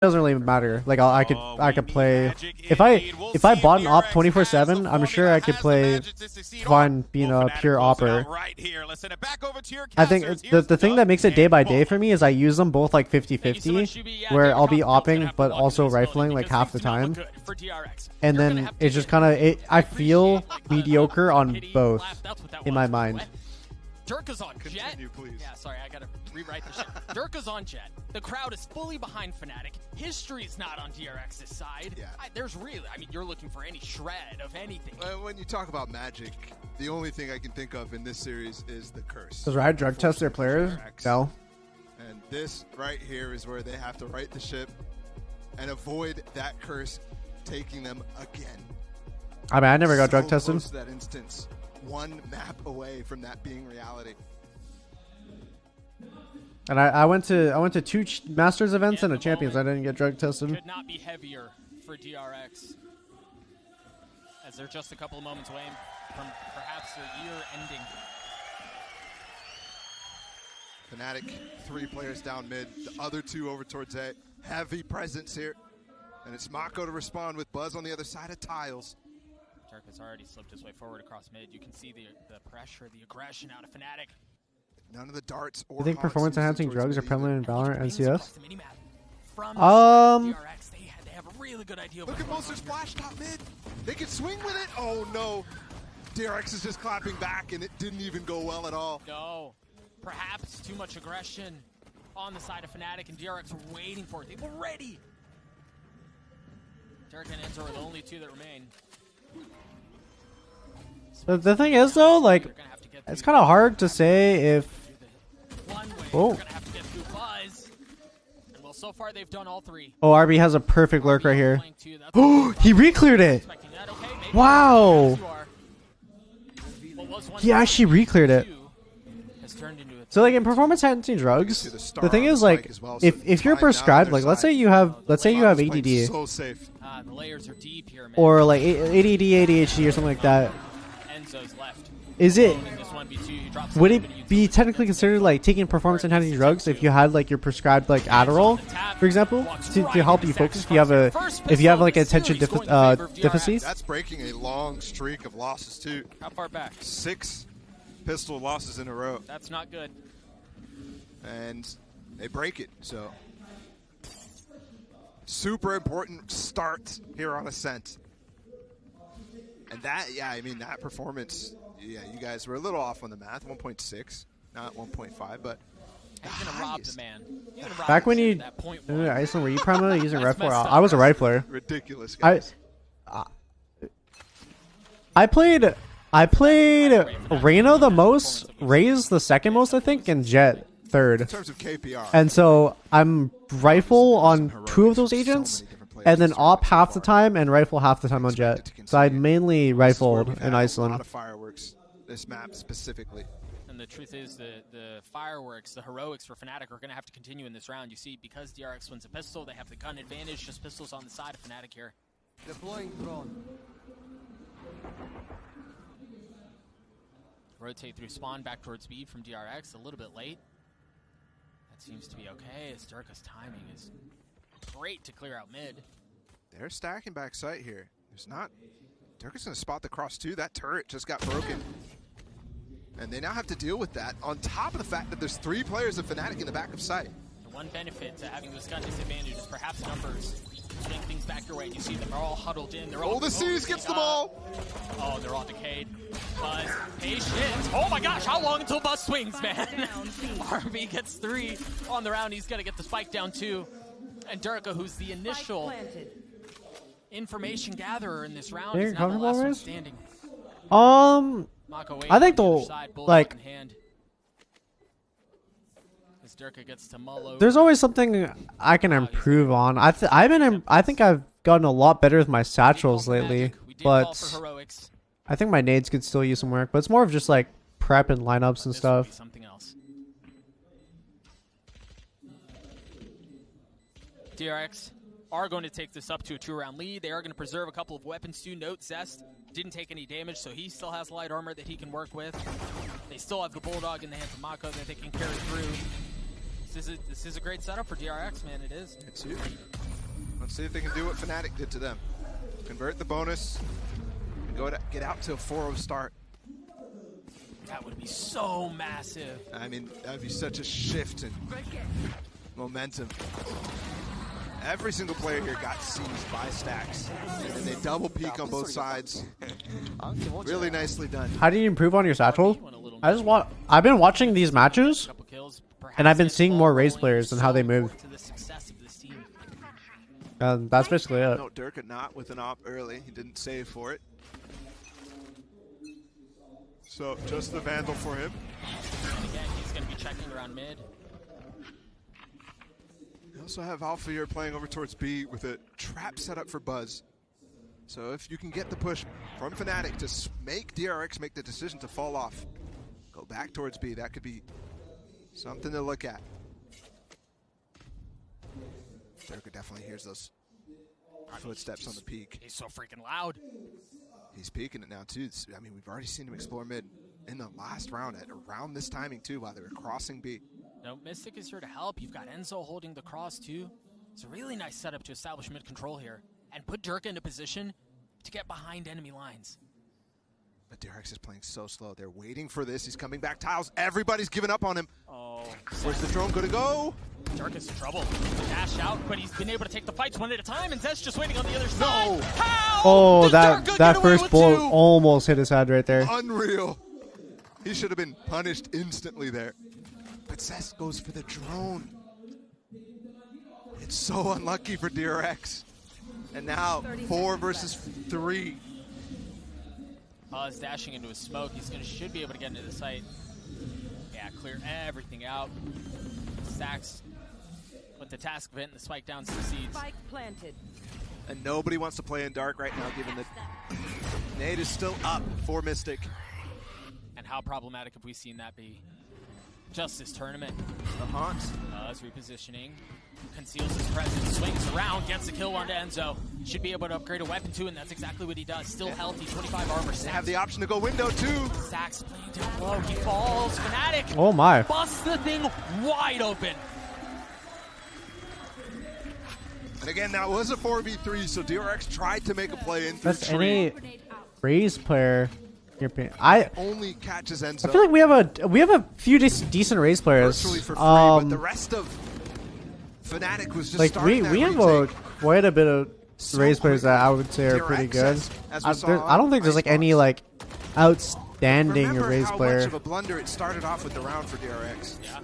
doesn't really matter. Like I could play if I bought an op 24/7. I'm sure I could play fine being a pure opper. I think the thing that makes it day by day for me is I use them both like 50-50, where I'll be opping but also rifling like half the time, and then it's just kind of I feel mediocre on both in my mind. Durka's on Jet. Please. Yeah, sorry, I gotta rewrite the shit. Durka's on Jet. The crowd is fully behind Fnatic. History's not on DRX's side. Yeah. There's really, I mean, you're looking for any shred of anything. When you talk about Magic, the only thing I can think of in this series is the curse. Does Riot drug test their players? No. And this right here is where they have to right the ship and avoid that curse taking them again. I mean, I never got drug tested. Close to that instance. One map away from that being reality. And I went to two Masters events and a Champions. I didn't get drug tested. Could not be heavier for DRX, as they're just a couple of moments away from perhaps their year ending. Fnatic, 3 players down mid, the other 2 over towards A. Heavy presence here, and it's Mako to respond with Buzz on the other side of tiles. Turk has already slipped his way forward across mid. You can see the pressure, the aggression out of Fnatic. None of the darts or you think performance-enhancing drugs are prevalent in Valorant and CS? DRX, they have a really good idea. Look at Monster's flash top mid. They can swing with it. Oh no. DRX is just clapping back, and it didn't even go well at all. No. Perhaps too much aggression on the side of Fnatic, and DRX are waiting for it. They were ready. Derek and Enzo are the only 2 that remain. The thing is, though, like, it's kind of hard to say if. Oh. Well, so far they've done all 3. Oh, RB has a perfect lurk right here. Oh, he re-cleared it. Wow. He actually re-cleared it. So, like, in performance-enhancing drugs, the thing is, like, if you're prescribed, like, let's say you have ADD, or like ADD, ADHD, or something like that. Would it be technically considered like taking performance-enhancing drugs if you had like your prescribed like Adderall, for example, to help you focus? If you have like attention deficit. That's breaking a long streak of losses too. How far back? 6 pistol losses in a row. That's not good. And they break it. So super important start here on Ascent. And that, yeah, I mean, that performance, yeah, you guys were a little off on the math, 1.6, not 1.5, but he's gonna rob the man. Back when you, Iceland, were you primarily using rifler? I was a rifler. Ridiculous, guys. I played Reyna the most, Raze the second most, I think, and Jet third. In terms of KPR. And so I'm rifle on 2 of those agents, and then op half the time and rifle half the time on Jet. So I mainly rifled in Iceland. A lot of fireworks, this map specifically. And the truth is the fireworks, the heroics for Fnatic are going to have to continue in this round. You see, because DRX wins a pistol, they have the gun advantage. Just pistols on the side of Fnatic here. Deploying drone. Rotate through spawn back towards B from DRX, a little bit late. That seems to be okay, as Durka's timing is great to clear out mid. They're stacking back sight here. There's not. Durka's going to spot the cross too. That turret just got broken. And they now have to deal with that, on top of the fact that there's 3 players of Fnatic in the back of sight. The one benefit to having this gun disadvantage is perhaps numbers. Swing things back your way. You see them are all huddled in. They're all. Oh, the Seas gets them all. Oh, they're all decayed. Buzz, patient. Oh my gosh, how long until Buzz swings, man? RB gets 3 on the round. He's gonna get the spike down too. And Durka, who's the initial information gatherer in this round, is now the last one standing. I think like. There's always something I can improve on. I think I've gotten a lot better with my satchels lately, but I think my nades could still use some work. But it's more of just like prep and lineups and stuff. DRX are going to take this up to a 2-round lead. They are going to preserve a couple of weapons too. Note Zest didn't take any damage, so he still has light armor that he can work with. They still have the Bulldog in the hands of Mako that they can carry through. This is a great setup for DRX, man. It is. It's huge. Let's see if they can do what Fnatic did to them. Convert the bonus, and get out to a 4-0 start. That would be so massive. I mean, that would be such a shift in momentum. Every single player here got seized by stacks. And then they double peak on both sides. Really nicely done. How do you improve on your satchel? I've been watching these matches, and I've been seeing more Raze players and how they move. That's basically it. No, Durka not with an op early. He didn't save for it. So just the Vandal for him. And again, he's going to be checking around mid. You also have Alpha here playing over towards B with a trap set up for Buzz. So if you can get the push from Fnatic to make DRX make the decision to fall off, go back towards B, that could be something to look at. Durka definitely hears those footsteps on the peak. He's so freaking loud. He's peeking it now too. I mean, we've already seen him explore mid in the last round at around this timing too, while they were crossing B. No, Mystic is here to help. You've got Enzo holding the cross too. It's a really nice setup to establish mid control here and put Durka in a position to get behind enemy lines. But DRX is playing so slow. They're waiting for this. He's coming back tiles. Everybody's giving up on him. Oh, where's the drone going to go? Durka's in trouble. Dash out, but he's been able to take the fights one at a time, and Zest just waiting on the other side. No! How Oh, does Durka that get away first with bullet two? almost hit his head right there. Unreal. He should have been punished instantly there. But Zest goes for the drone. It's so unlucky for DRX. And now 4 versus 3. Buzz dashing into a smoke. Should be able to get into the site. Yeah, clear everything out. Stacks with the task event and the spike down succeeds. Spike planted. And nobody wants to play in dark right now, given that Nade is still up for Mystic. And how problematic have we seen that be? Just this tournament. The haunt. Buzz repositioning. Conceals his presence, swings around, gets a kill onto Enzo. Should be able to upgrade a weapon too, and that's exactly what he does. Still healthy, 25 armor. They have the option to go window too. Sax playing down low, he falls. Fnatic Oh my. busts the thing wide open. And again, that was a 4v3, so DRX tried to make a play in through That's tree. any Raze player. Only catches Enzo. I feel like we have a few decent Raze players. Virtually for free, but the rest of Fnatic was just like starting we have quite a bit of Raze players that I would say are pretty good. I don't think there's like any like outstanding Raze how player. much of a blunder it started off with the round for DRX. Yeah.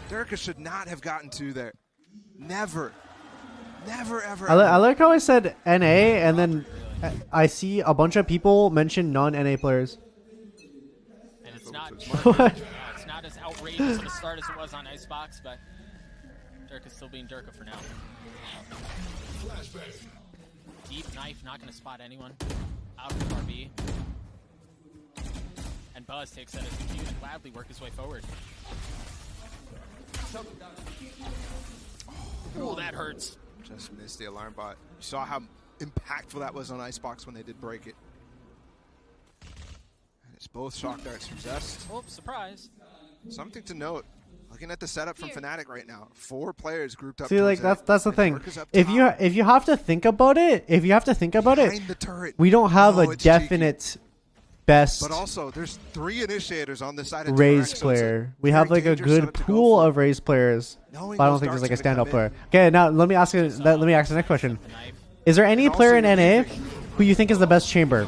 Durka should not have gotten to there. Never. Never, ever, ever. I like how I said NA and then I see a bunch of people mention non-NA players. And it's not, it's not as outrageous of a start as it was on Icebox, but Durka's still being Durka for now. Deep knife, not going to spot anyone. Out of RB. And Buzz takes that as a cue to gladly work his way forward. Oh, that hurts. Just missed the alarm bot. You saw how impactful that was on Icebox when they did break it. And it's both shock darts from Zest. Oh, surprise. Something to note. Looking at the setup from Fnatic right now, 4 players grouped up. See, like that's the thing. If you have to think about it, behind the turret, we don't have a definite best. But also, there's 3 initiators on the side of Raze DRX, player. So We have like a good pool of Raze players. But I don't think there's like a standout player. Okay, now let me ask you. Let me ask the next question. Is there any player in NA who you think is the best chamber?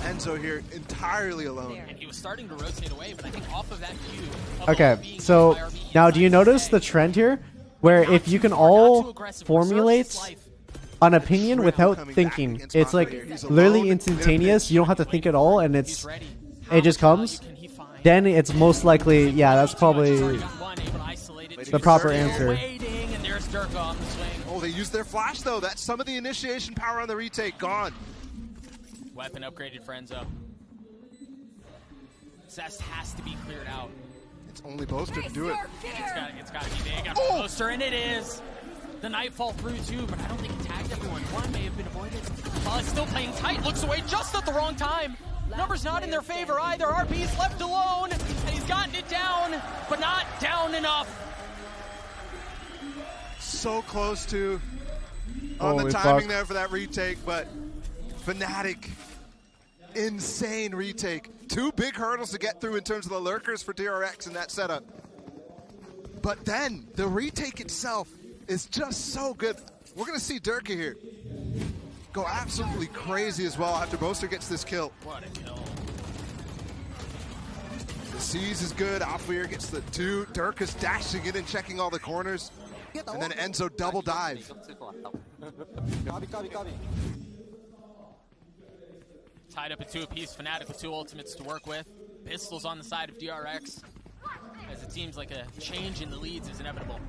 Enzo here entirely alone. And he was starting to rotate away, but I think off of that cue. Okay, so now do you notice the trend here? Where if you can all formulate an opinion without thinking, it's like literally instantaneous. You don't have to think at all, and it just comes. Then it's most likely, yeah, that's probably the proper answer. Oh, they used their flash though. That's some of the initiation power on the retake gone. Weapon upgraded for Enzo. Zest has to be cleared out. It's only Boaster to do it. It's got to be big. Got Boaster, and it is. The Nightfall through too, but I don't think he tagged everyone. One may have been avoided. Still playing tight, looks away just at the wrong time. Numbers not in their favor either. RB's left alone, and he's gotten it down, but not down enough. So close to on the Holy timing fuck. there for that retake, but Fnatic, insane retake. 2 big hurdles to get through in terms of the lurkers for DRX in that setup. But then the retake itself is just so good. We're going to see Durka here go absolutely crazy as well after Boaster gets this kill. What a kill. The Seize is good. Alfir gets the 2. Durka's dashing in and checking all the corners. And then Enzo double dive. Tied up at 2 apiece. Fnatic with 2 ultimates to work with. Pistols on the side of DRX, as it seems like a change in the leads is inevitable.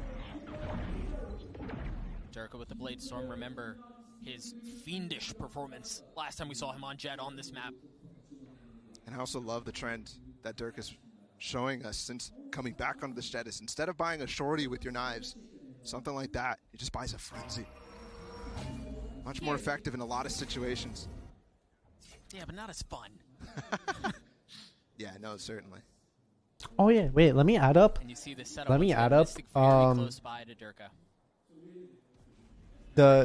Durka with the Blade Storm. Remember his fiendish performance last time we saw him on Jet on this map. And I also love the trend that Durka's showing us since coming back onto the Jet is instead of buying a shorty with your knives, something like that, he just buys a frenzy. Much more effective in a lot of situations. Yeah, but not as fun. Yeah, no, certainly. Oh yeah, wait, let me add up And you see this setup. Let me once add again, up, Mystic very close by to Durka.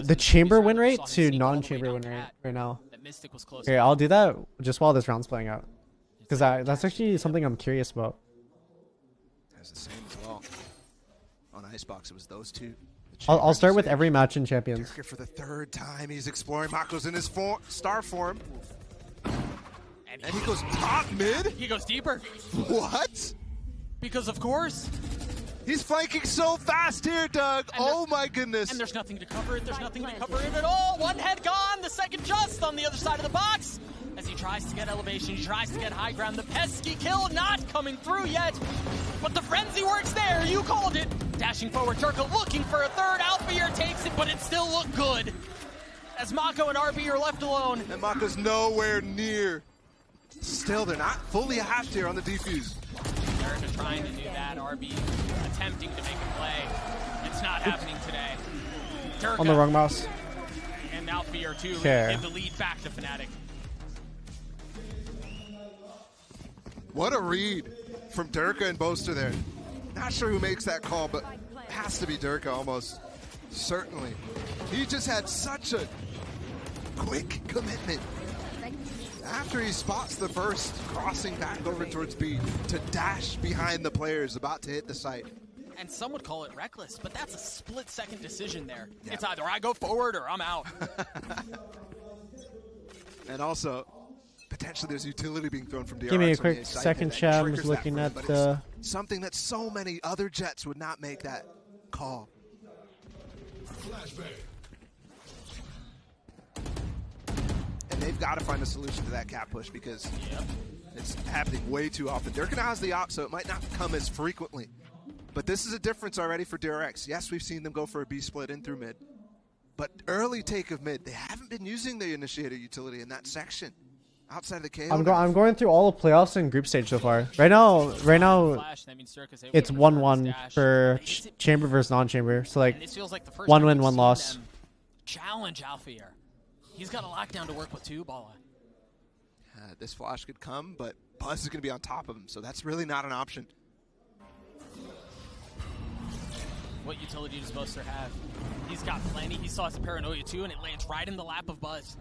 the chamber win rate Saw him to sneak all the way non-chamber down win rate Cat. right now. That Mystic was close. Here, I'll do that just while this round's playing out, because that's actually something I'm curious about. That's the same as well. On Icebox, it was those 2. I'll start with every match in Champions. Durka for the 3rd time. He's exploring. Mako's in his star form. And he goes top mid? He goes deeper. What? Because of course. He's flanking so fast here, Doug. Oh my goodness. And there's nothing to cover it. There's nothing to cover it at all. One head gone. The second just on the other side of the box. As he tries to get elevation, he tries to get high ground. The pesky kill not coming through yet. But the frenzy works there. You called it. Dashing forward, Durka looking for a 3rd. Alfir takes it, but it still looked good. As Mako and RB are left alone. And Mako's nowhere near. Still, they're not fully halved here on the defuse. Durka trying to do that. RB attempting to make a play. It's not happening today. Durka On the wrong mouse. and Alfir too Okay. give the lead back to Fnatic. What a read from Durka and Boaster there. Not sure who makes that call, but it has to be Durka almost. Certainly. He just had such a quick commitment. After he spots the burst, crossing back over towards B to dash behind the players about to hit the site. And some would call it reckless, but that's a split-second decision there. Yeah. It's either I go forward or I'm out. And also, potentially there's utility being thrown from DRX. Give me a on quick the side second, that Chad. I'm triggers just that looking for him, at but the... it's something that so many other Jets would not make that call. And they've got to find a solution to that cap push because it's happening way too often. Durka now has the op, so it might not come as frequently. But this is a difference already for DRX. Yes, we've seen them go for a B split in through mid. But early take of mid, they haven't been using the initiator utility in that section. Outside of the KO. I'm going through all the playoffs and group stage so far. Right now, it's 1-1 for chamber versus non-chamber. So like, one win, one loss. Challenge Alfir. He's got a lockdown to work with too, Bala. This flash could come, but Buzz is going to be on top of him, so that's really not an option. What utility does Boaster have? He's got plenty. He saw his paranoia too, and it lands right in the lap of Buzz.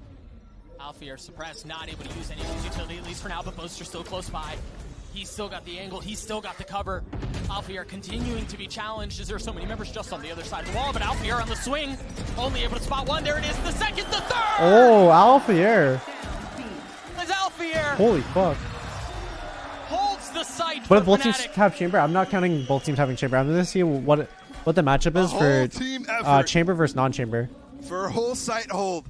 Alfir suppressed, not able to use any of his utility, at least for now, but Boaster's still close by. He's still got the angle. He's still got the cover. Alfir continuing to be challenged as there are so many members just on the other side of the wall, but Alfir on the swing, only able to spot one. There it is, the second, the third! Oh, Alfir. As Alfir Holy fuck. holds the site What for if both teams Fnatic. have chamber? I'm not counting both teams having chamber. I'm going to see what the matchup is whole for team effort chamber versus non-chamber. for a whole site hold.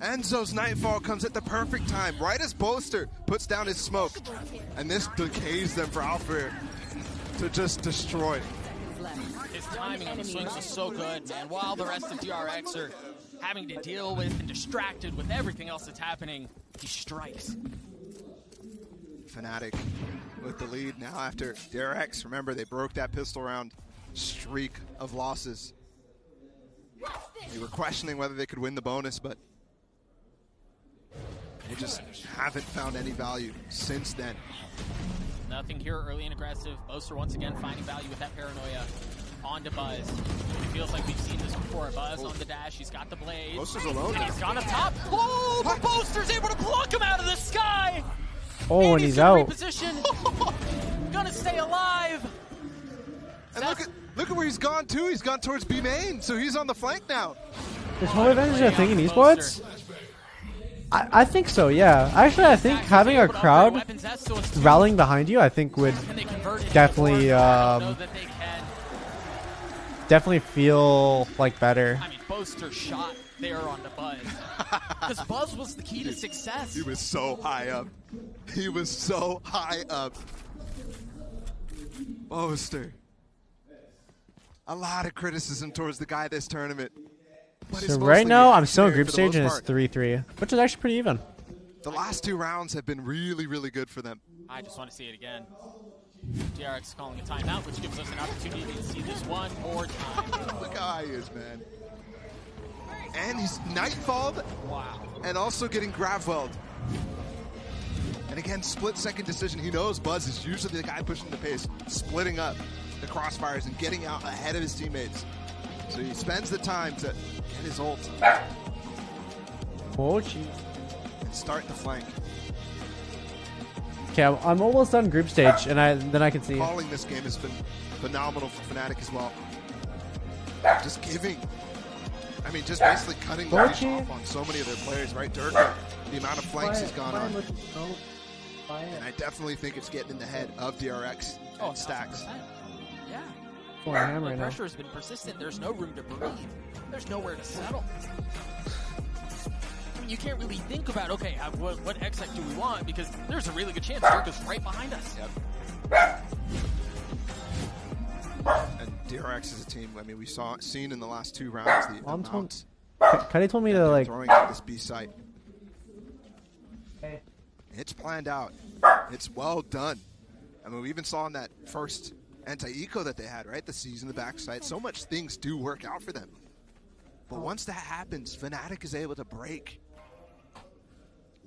Enzo's Nightfall comes at the perfect time, right as Boaster puts down his smoke. And this decays them for Alfir to just destroy. His timing on the swings was so good, man. While the rest of DRX are having to deal with and distracted with everything else that's happening, he strikes. Fnatic with the lead now after DRX. Remember, they broke that pistol round streak of losses. They were questioning whether they could win the bonus, but they just haven't found any value since then. Nothing here early and aggressive. Boaster once again finding value with that paranoia. onto Buzz. It feels like we've seen this before. Buzz on the dash. He's got the blade. Boaster's alone. And he's gone up top. Oh, but Boaster's able to pluck him out of the sky. Oh, and he's out. Reposition. Gonna stay alive. And look at where he's gone too. He's gone towards B main, so he's on the flank now. Is home advantage a thing in esports? I think so, yeah. Actually, I think having a crowd rallying behind you, I think would definitely definitely feel like better. I mean, Boaster shot there on the Buzz. Because Buzz was the key to success. He was so high up. He was so high up. Boaster. A lot of criticism towards the guy this tournament. So right now, I'm still in group stage and it's 3-3, which is actually pretty even. The last 2 rounds have been really, really good for them. I just want to see it again. DRX calling a timeout, which gives us an opportunity to see this one more time. Look how high he is, man. And he's nightfalled. Wow. And also getting grav-welled. And again, split-second decision. He knows Buzz is usually the guy pushing the pace, splitting up the crossfires and getting out ahead of his teammates. So he spends the time to get his ult. Oh, jeez. And start the flank. Okay, I'm almost done group stage, and then I can see. Calling this game has been phenomenal for Fnatic as well. Just giving. I mean, just basically cutting the leash off on so many of their players, right? Durka, the amount of flanks he's gone on. And I definitely think it's getting in the head of DRX and Stacks. Yeah. The pressure has been persistent. There's no room to breathe. There's nowhere to settle. I mean, you can't really think about, okay, what exec do we want? Because there's a really good chance Durka's right behind us. Yep. And DRX is a team, I mean, we seen in the last 2 rounds the amount. Kade told me to, like, throwing at this B site. Hey. It's planned out. It's well done. I mean, we even saw in that first anti-eco that they had, right? The C's in the backside. So much things do work out for them. But once that happens, Fnatic is able to break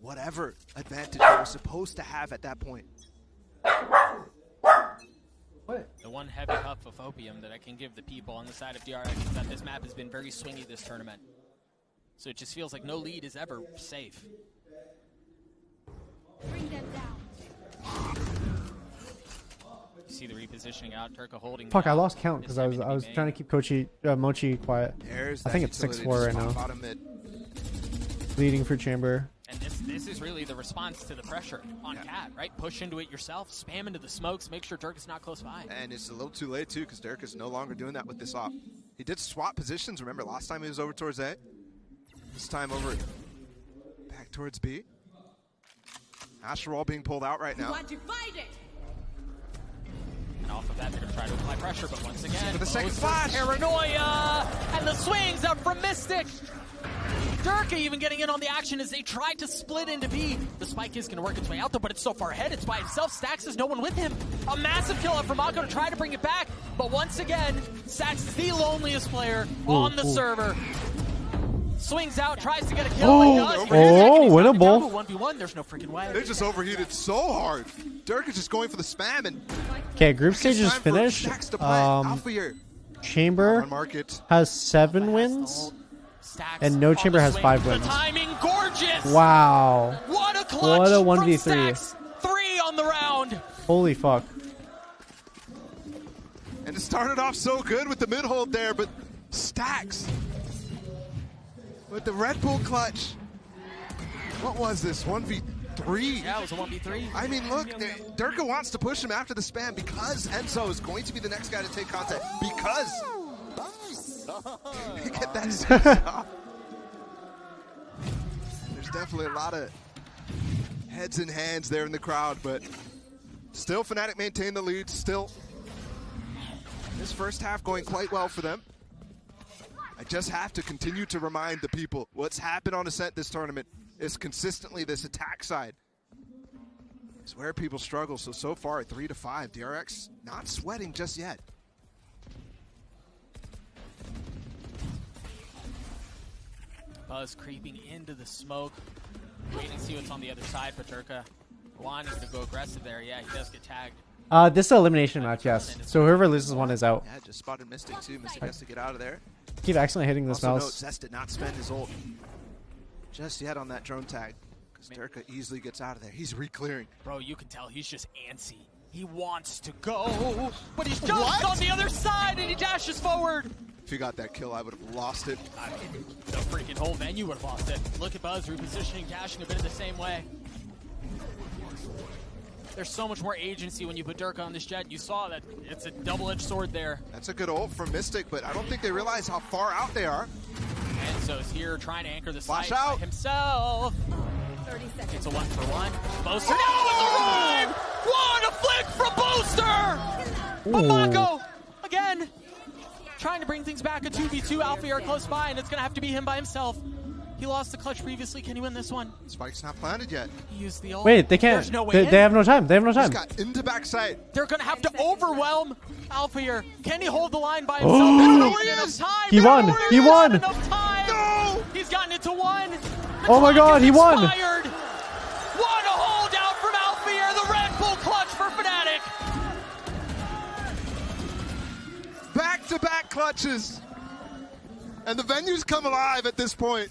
whatever advantage they were supposed to have at that point. What? The one heavy huff of opium that I can give the people on the side of DRX is that this map has been very swingy this tournament. So it just feels like no lead is ever safe. Bring them down. You see the repositioning out, Turka holding. Fuck, I lost count because I was trying to keep Mochi quiet. I think it's 6-4 right now. Leading for chamber. And this is really the response to the pressure on Cat, right? Push into it yourself, spam into the smokes, make sure Durka's not close by. And it's a little too late too, because Durka's no longer doing that with this op. He did swap positions. Remember last time he was over towards A? This time over back towards B. Astral being pulled out right now. Want to fight it? And off of that, they're going to try to apply pressure, but once again, for the second flash. Paranoia! And the swings up from Mystic! Durka even getting in on the action as they try to split into B. The spike is going to work its way out though, but it's so far ahead, it's by itself. Stacks has no one with him. A massive kill out from Mako to try to bring it back, but once again, Stacks is the loneliest player on the server. Swings out, tries to get a kill. Winnable. 1v1, there's no freaking way. They just overheated so hard. Durka's just going for the spam and. Okay, group stage is finished. Chamber has 7 wins. And no chamber has 5 wins. The timing gorgeous. Wow. What a clutch. What a 1v3. Stacks. 3 on the round. Holy fuck. And it started off so good with the mid hold there, but Stacks with the Red Bull clutch. What was this? 1v3? Yeah, it was a 1v3. I mean, look, Durka wants to push him after the spam because Enzo is going to be the next guy to take contact. Because get that stop. There's definitely a lot of heads and hands there in the crowd, but still Fnatic maintain the lead. Still, this first half going quite well for them. I just have to continue to remind the people what's happened on Ascent this tournament is consistently this attack side. It's where people struggle. So far 3-5. DRX not sweating just yet. Buzz creeping into the smoke, waiting to see what's on the other side. But Durka wanting to go aggressive there. Yeah, he does get tagged. This is an elimination match, yes. So whoever loses one is out. Yeah, just spotted Mystic too. Mystic has to get out of there. Keep accidentally hitting this Also note, mouse. Zest did not spend his ult just yet on that drone tag. Because Durka easily gets out of there. He's re-clearing. Bro, you can tell he's just antsy. He wants to go, but he's just on the other side and he dashes forward. If he got that kill, I would have lost it. The freaking whole venue would have lost it. Look at Buzz repositioning, dashing a bit of the same way. There's so much more agency when you put Durka on this Jet. You saw that it's a double-edged sword there. That's a good ult from Mystic, but I don't think they realize how far out they are. Enzo's here trying to anchor the Flash site by out. himself. 30 seconds. It's a 1-for-1. Boaster now with the rhyme! What a flick from Boaster! But Mako, again, trying to bring things back. A 2v2. Alfie are close by, and it's going to have to be him by himself. He lost the clutch previously. Can he win this one? Spike's not planted yet. He used the ult. Wait, they can't. There's no way They have no time. They have no He's time. got into backside. They're going to have to overwhelm Alpha here. Can he hold the line by himself? They don't know where he is. Time. He won. He won. Enough time. No! He's gotten it to one. The Oh my clock God, is he won. expired. What a holdout from Alpha here. The Red Bull clutch for Fnatic. Back-to-back clutches. And the venue's come alive at this point.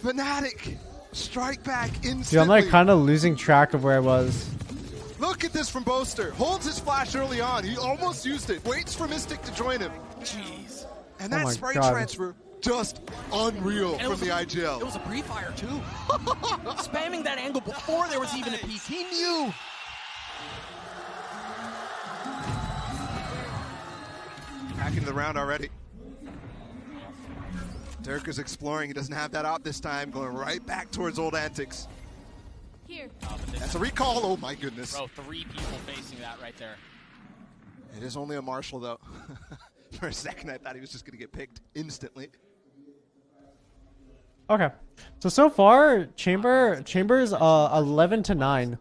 Fnatic strike back instantly. Dude, I'm like kind of losing track of where I was. Look at this from Boaster. Holds his flash early on. He almost used it. Waits for Mystic to join him. Jeez. And Oh that my spray God. transfer, just unreal from the IGL. It was a pre-fire too. Spamming that angle before there was even a peek. He knew. Back into the round already. Durka's exploring. He doesn't have that out this time. Going right back towards old antics. Here. That's a recall. Oh my goodness. Bro, 3 people facing that right there. It is only a Marshall though. For a second I thought he was just going to get picked instantly. Okay. So far, Chamber's 11-9.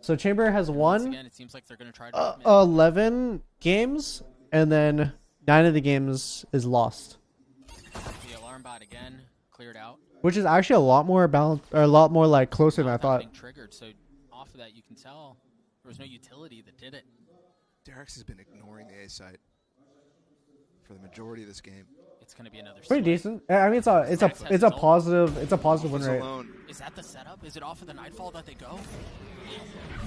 So Chamber has Once won again, it seems like they're going to try to 11 games, and then 9 of the games is lost, the alarm bot again cleared out. which is actually a lot more balanced, or a lot more like closer than I thought. Being triggered, so off of that you can tell there was no utility that did it. DRX has been ignoring the A side for the majority of this game. It's going to be another Pretty swing. decent. I mean, it's a positive win He's rate. alone. Is that the setup? Is it off of the Nightfall that they go?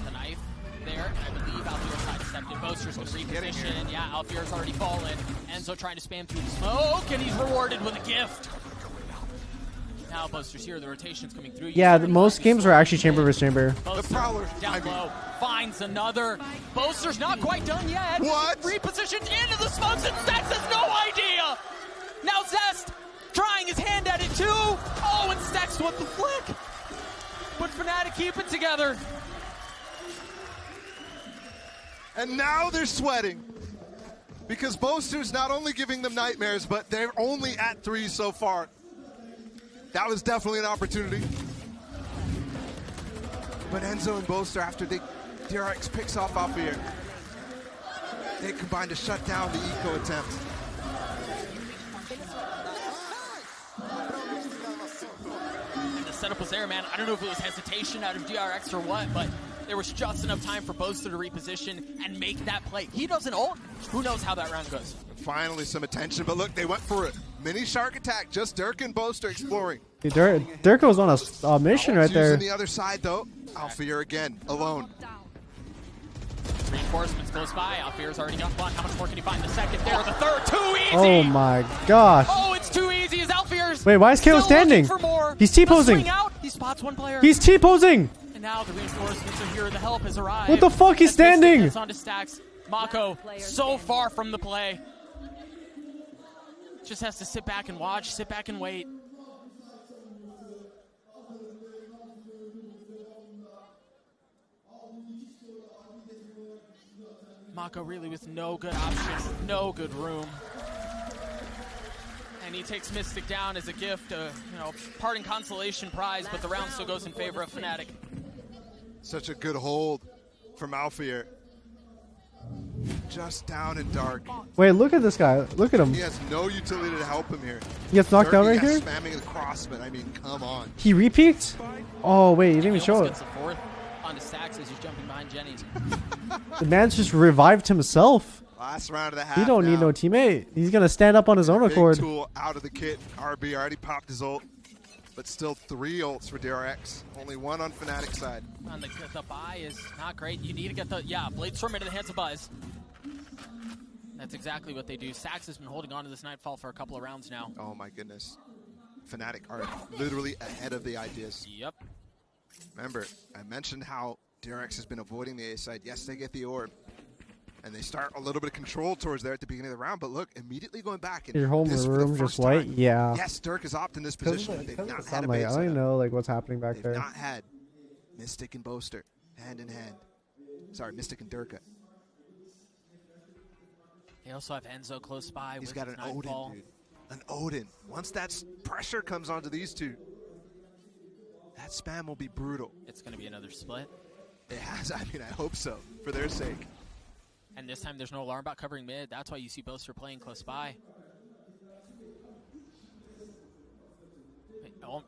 The knife there, and I believe Alfier's sidestepped it. Boaster's going to getting here. reposition. Yeah, Alfier's already fallen. Enzo trying to spam through the smoke, and he's rewarded with a gift. Now Boaster's here. The rotation's coming through. Yeah, most games were actually Chamber versus Chamber. Boaster Prowler, down I mean- low, finds another. Boaster's not quite done yet. What? Repositioned into the smokes, and Zest has no idea. Now Zest trying his hand at it too. Oh, and Stex with the flick. But Fnatic keep it together. And now they're sweating. Because Boaster's not only giving them nightmares, but they're only at 3 so far. That was definitely an opportunity. But Enzo and Boaster, after DRX picks off here, they combine to shut down the eco attempt. And the setup was there, man. I don't know if it was hesitation out of DRX or what, but there was just enough time for Boaster to reposition and make that play. He doesn't ult. Who knows how that round goes? Finally some attention, but look, they went for it. Mini shark attack, just Dirk and Boaster exploring. Dude, Durka was on a mission right there. On the other side though, Alfear again, alone. Reinforcements close by. Alfier's already got one. How much more can he find? The second there, the third. Too easy. Oh my gosh. Oh, it's too easy. As Alfier's Wait, why is KO still standing? looking for more. He's The T-posing. swing out. He spots one player. He's T-posing. And now the reinforcements are here. The help has arrived. What the fuck? He's As Mystic standing. gets onto Stacks. Mako so far from the play. Just has to sit back and watch. Sit back and wait. Mako really with no good options, no good room. And he takes Mystic down as a gift, parting consolation prize, but the round still goes in favor of Fnatic. Such a good hold from Alfear. Just down and dark. Wait, look at this guy. Look at him. He has no utility to help him here. He gets knocked out right Dirk, he here. got spamming the cross, but I mean, come on. He repeaked. Oh wait, he didn't even He show almost it. gets the fourth. onto Stacks as he's jumping behind Jenny. The man's just revived himself. Last round of the half. He don't need no teammate. He's gonna stand up on his own accord. Big tool out of the kit. RB already popped his ult, but still 3 ults for DRX. Only 1 on Fnatic side. And the buy is not great. You need to get the Blade Storm into the hands of Buzz. That's exactly what they do. Sax has been holding on to this Nightfall for a couple of rounds now. Oh my goodness. Fnatic are literally ahead of the ideas. Yep. Remember, I mentioned how DRX has been avoiding the A side. Yes, they get the orb. And they start a little bit of control towards there at the beginning of the round, but look, immediately going back. And your whole room just white? Yeah. Yes, Dirk is opted in this position, but they've not had a I base don't even know like what's happening back They've there. not had Mystic and Boaster hand in hand. Sorry, Mystic and Durka. They also have Enzo close by. He's with got his an Nightfall. Odin, dude. An Odin. Once that pressure comes onto these two, that spam will be brutal. It's going to be another split. It has. I mean, I hope so, for their sake. And this time there's no alarm bot covering mid. That's why you see Boaster playing close by.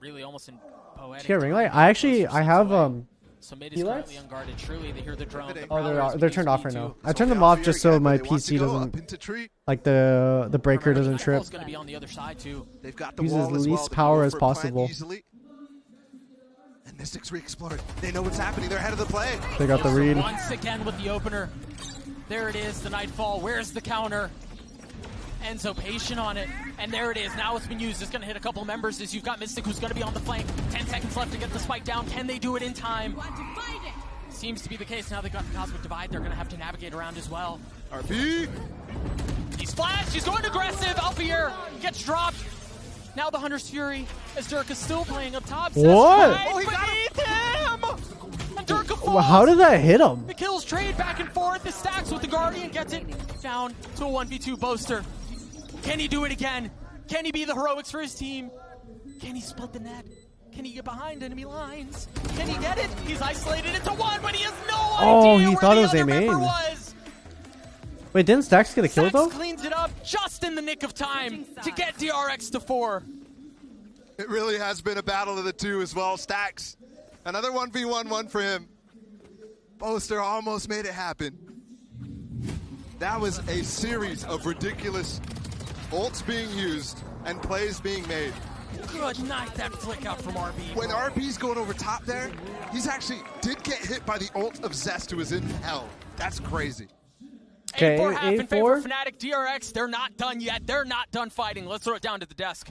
Really almost in poetic. Yeah, ring light. I have So mid is currently unguarded. Truly, they hear the drone. Oh, they're turned off right now. I turned them off just so my PC doesn't, like the breaker doesn't trip. Going to be on the other side too. They've got the Use wall as as least well to power go as for a plant possible. easily. And Mystic's re-explored. They know what's happening. They're ahead of the play. They got the read. Once again with the opener. There it is, the Nightfall. Where's the counter? Enzo patient on it, and there it is. Now it's been used. It's going to hit a couple members as you've got Mystic who's going to be on the flank. 10 seconds left to get the spike down. Can they do it in time? Seems to be the case. Now they've got the Cosmic Divide. They're going to have to navigate around as well. RB. He's flashed. He's going aggressive. Alfier gets dropped. Now the Hunter's Fury as Dirk is still playing up top. What? Oh, he got him! And Dirk falls. How did that hit him? The kills trade back and forth. The Stacks with the Guardian gets it down to a 1v2 Boaster. Can he do it again? Can he be the heroics for his team? Can he split the net? Can he get behind enemy lines? Can he get it? He's isolated into one, but he has no idea he where thought the it was other aim member aim. was. Wait, didn't Stacks get a kill Stacks though? cleans it up just in the nick of time to get DRX to 4. It really has been a battle of the two as well. Stacks, another 1v1 for him. Boaster almost made it happen. That was a series of ridiculous ults being used and plays being made. Good night, that flick out from RB. When RB's going over top there, he's actually did get hit by the ult of Zest, who is in hell. That's crazy. Okay, 8-4 half in 8-4. favor of Fnatic. DRX, they're not done yet. They're not done fighting. Let's throw it down to the desk.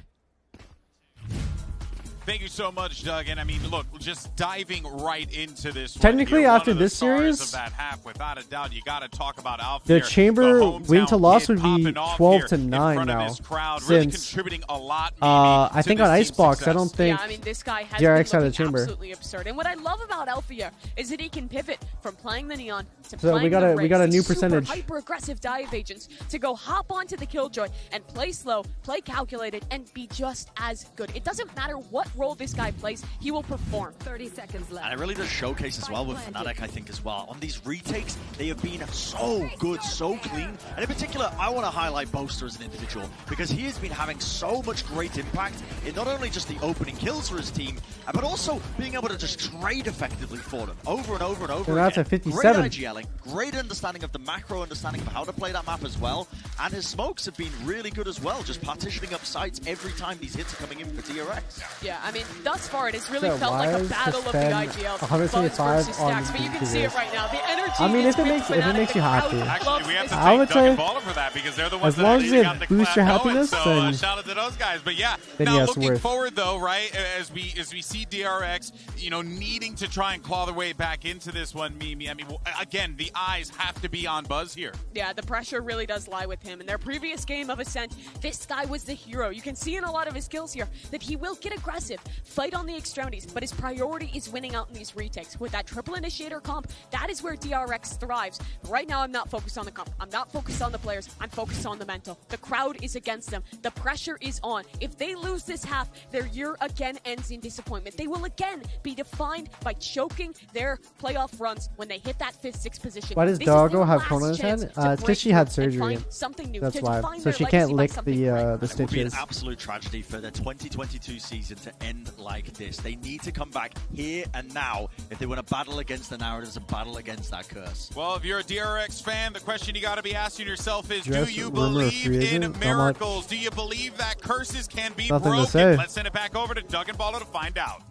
Thank you so much, Doug. And I mean, look, just diving right into this. Technically, one here, after one of the this stars series, of that half, without a doubt, you got to talk about Alf the here, chamber hometown win to loss kid would be popping off 12 here to in 9 front of now. his crowd, really Since contributing a lot. I think on Icebox, I don't think I mean, this guy has DRX been had a looking chamber. absolutely absurd. And what I love about Alfia is that he can pivot from playing the Neon to So playing we got the we got a Raze, new super percentage. hyper-aggressive dive agents to go hop onto the Killjoy and play slow, play calculated, and be just as good. It doesn't matter what role this guy plays, he will perform. 30 seconds left. And it really does showcase as well with Fnatic, I think, as well. On these retakes, they have been so good, so clean. And in particular, I want to highlight Boaster as an individual because he has been having so much great impact in not only just the opening kills for his team, but also being able to just trade effectively for them over and over and over And that's again. a 57. Great IGLing, great understanding of the macro understanding of how to play that map as well. And his smokes have been really good as well, just partitioning up sites every time these hits are coming in for DRX. Yeah, I mean, thus far it has really So felt like a wise to battle of the spend IGL. 125 Buzz versus on Stacks, but you can see it right now. The energy. I mean, is if it with makes Fnatic. you happy. Actually, we have to I thank would Doug and say, Baller for that because they're the ones as that long as really it got the boosts your clap going. happiness, So then- shout out to those guys. But yeah, then now yes, looking worth. forward though, right? As we see DRX, you know, needing to try and claw their way back into this one. Mimi, I mean, again, the eyes have to be on Buzz here. Yeah, the pressure really does lie with him. In their previous game of Ascent, this guy was the hero. You can see in a lot of his skills here that he will get aggressive, fight on the extremities, but his priority is winning out in these retakes. With that triple initiator comp, that is where DRX thrives. But right now, I'm not focused on the comp. I'm not focused on the players. I'm focused on the mental. The crowd is against them. The pressure is on. If they lose this half, their year again ends in disappointment. They will again be defined by choking their playoff runs when they hit that 5th, 6th position. Why does This is Doggo their have last corn on his chance head? to It's 'cause break she had through and surgery. find something new, That's to why. define So their she legacy can't by lick something the great. It would be an stitches. absolute tragedy for their 2022 season to end like this. They need to come back here and now if they want to battle against the narratives and battle against that curse. Well, if you're a DRX fan, the question you got to be asking yourself is, Just do you rumor believe free in agent? miracles? Do you believe that curses can be Nothing to broken? say. Let's send it back over to Doug and Baller to find out.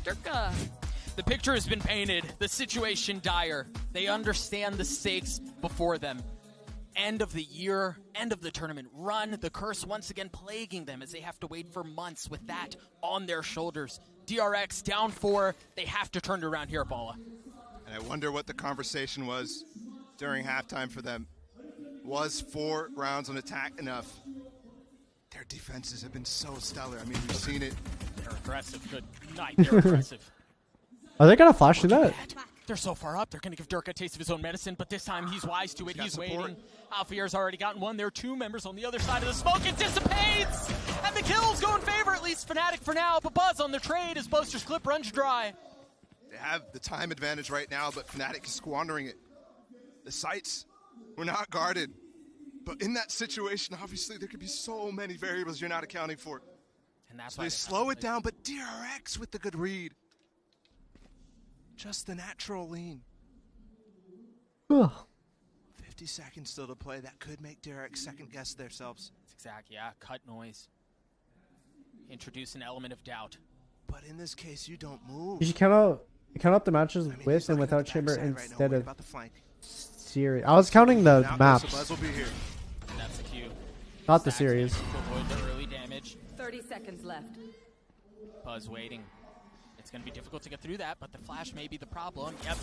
Durka. The picture has been painted. The situation dire. They understand the stakes before them. End of the year, end of the tournament run. The curse once again plaguing them as they have to wait for months with that on their shoulders. DRX down 4. They have to turn it around here, Bala. And I wonder what the conversation was during halftime for them. Was 4 rounds on attack enough? Their defenses have been so stellar. I mean, we've seen it. They're aggressive. Good night. They're aggressive. Are they gonna flash through that? They're so far up, they're going to give Durka a taste of his own medicine, but this time he's wise to it. He's waiting. Alfier's already gotten one. There are 2 members on the other side of the smoke. It dissipates! And the kills go in favor, at least Fnatic for now. But Buzz on the trade as Boaster's clip runs dry. They have the time advantage right now, but Fnatic is squandering it. The sites were not guarded. But in that situation, obviously, there could be so many variables you're not accounting for. And that's So why they slow it down, but DRX with the good read. Just the natural lean. 50 seconds still to play. That could make DRX second guess themselves. That's exactly, yeah. Cut noise. Introduce an element of doubt. But in this case, you don't move. You should count up the matches I mean, with he's and looking without at the Chamber backside right now, instead worried of about the flank. series. I was counting the Now, maps, so Buzz will be here. And that's the cue. not the Stacks series. to avoid the early damage. 30 seconds left. Buzz waiting. It's going to be difficult to get through that, but the flash may be the problem. Yep,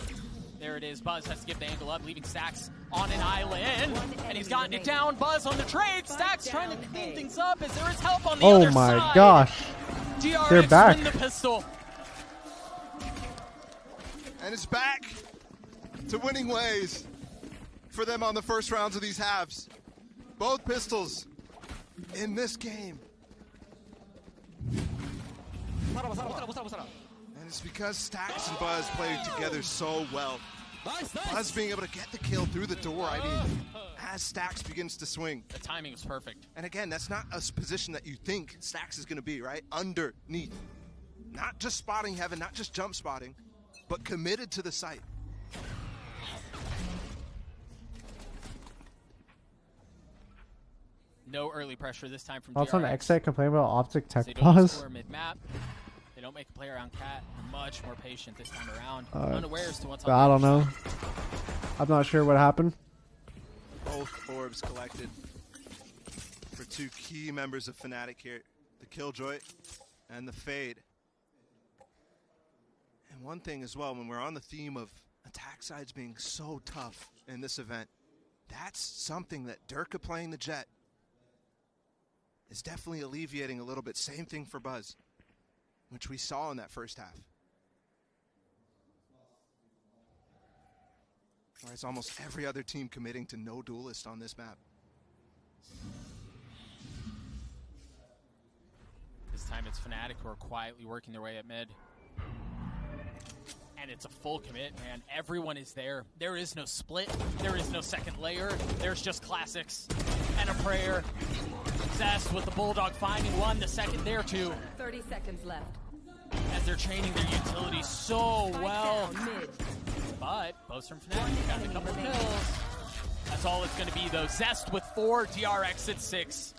there it is. Buzz has to give the angle up, leaving Stacks on an island. And he's gotten it down. Buzz on the trade. Stacks trying to clean things up as there is help on the other Oh my side. gosh. DRX They're back. win the pistol. And it's back to winning ways for them on the first rounds of these halves. Both pistols in this game. And it's because Stacks and Buzz play together so well. Buzz being able to get the kill through the door, I mean, as Stacks begins to swing. The timing is perfect. And again, that's not a position that you think Stacks is going to be, right? Underneath. Not just spotting heaven, not just jump spotting, but committed to the site. No early pressure this time from Also on DRX. X-Site complaining about optic tech They don't pause. score mid-map. They don't make a play around Cat. They're much more patient this time around. Unaware as to what's on I don't the know. I'm not sure what happened. Both orbs collected for 2 key members of Fnatic here. The Killjoy and the Fade. And one thing as well, when we're on the theme of attack sides being so tough in this event, that's something that Durka playing the Jet is definitely alleviating a little bit. Same thing for Buzz, which we saw in that first half. Or it's almost every other team committing to no duelist on this map. This time it's Fnatic who are quietly working their way at mid. And it's a full commit, man. Everyone is there. There is no split. There is no second layer. There's just classics and a prayer. Zest with the Bulldog finding one, the second there too. 30 seconds left. As they're training their utility so well. Down mid. But Boast from Fnatic got a couple kills. That's all it's going to be though. Zest with 4, DRX at 6.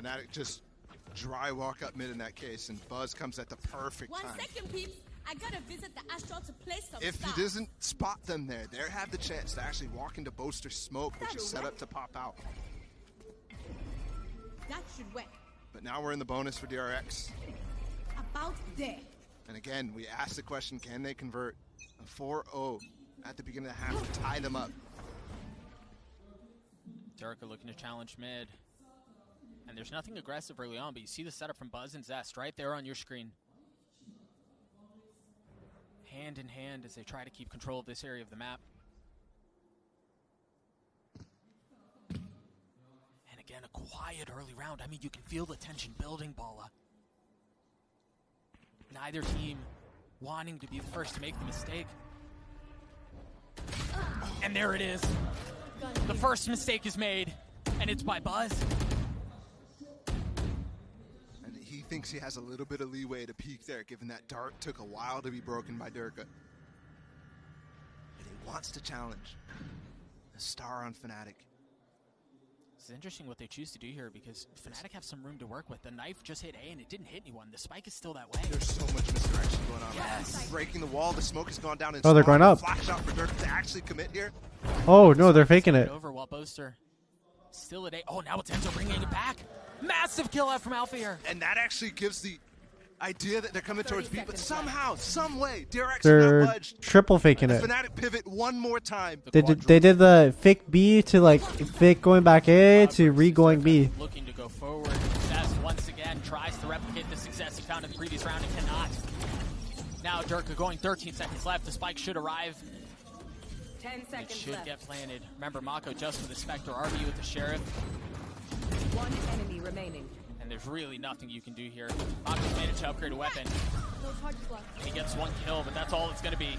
Fnatic just dry walk up mid in that case, and Buzz comes at the perfect time. 1 second, peeps. I gotta visit the Astral to play some If stuff. he doesn't spot them there, they have the chance to actually walk into Boaster's smoke, which is set up to pop out. That should work. But now we're in the bonus for DRX. About there. And again, we asked the question, can they convert a 4-0 at the beginning of the half to tie them up? Durka looking to challenge mid. And there's nothing aggressive early on, but you see the setup from Buzz and Zest right there on your screen. Hand in hand as they try to keep control of this area of the map. And again, a quiet early round. I mean, you can feel the tension building, Bala. Neither team wanting to be the first to make the mistake. And there it is. The first mistake is made, and it's by Buzz. And he thinks he has a little bit of leeway to peek there, given that dart took a while to be broken by Durka. But he wants to challenge the star on Fnatic. It's interesting what they choose to do here because Fnatic have some room to work with. The knife just hit A and it didn't hit anyone. The spike is still that way. There's so much misdirection going on. Yes. Breaking the wall, the smoke has gone down. Oh, they're going up. Flash shot for Durka to actually commit here. Oh, no, they're faking it. Over while Boaster still at A. Oh, now it's Enzo bringing it back. Massive kill out from Alpha here. And that actually gives the idea that they're coming towards B, but somehow, some way, DRX They're not budged. triple faking it. Fnatic pivot one more time. They did the fake B to like fake going back A to re-going B. Looking to go forward. Zest once again tries to replicate the success he found in the previous round and cannot. Now Durka going 13 seconds left. The spike should arrive. 10 seconds It should left. get planted. Remember, Mako just with the Spectre, RB with the Sheriff. One enemy remaining. And there's really nothing you can do here. Mako's managed to upgrade a weapon. He gets one kill, but that's all it's going to be.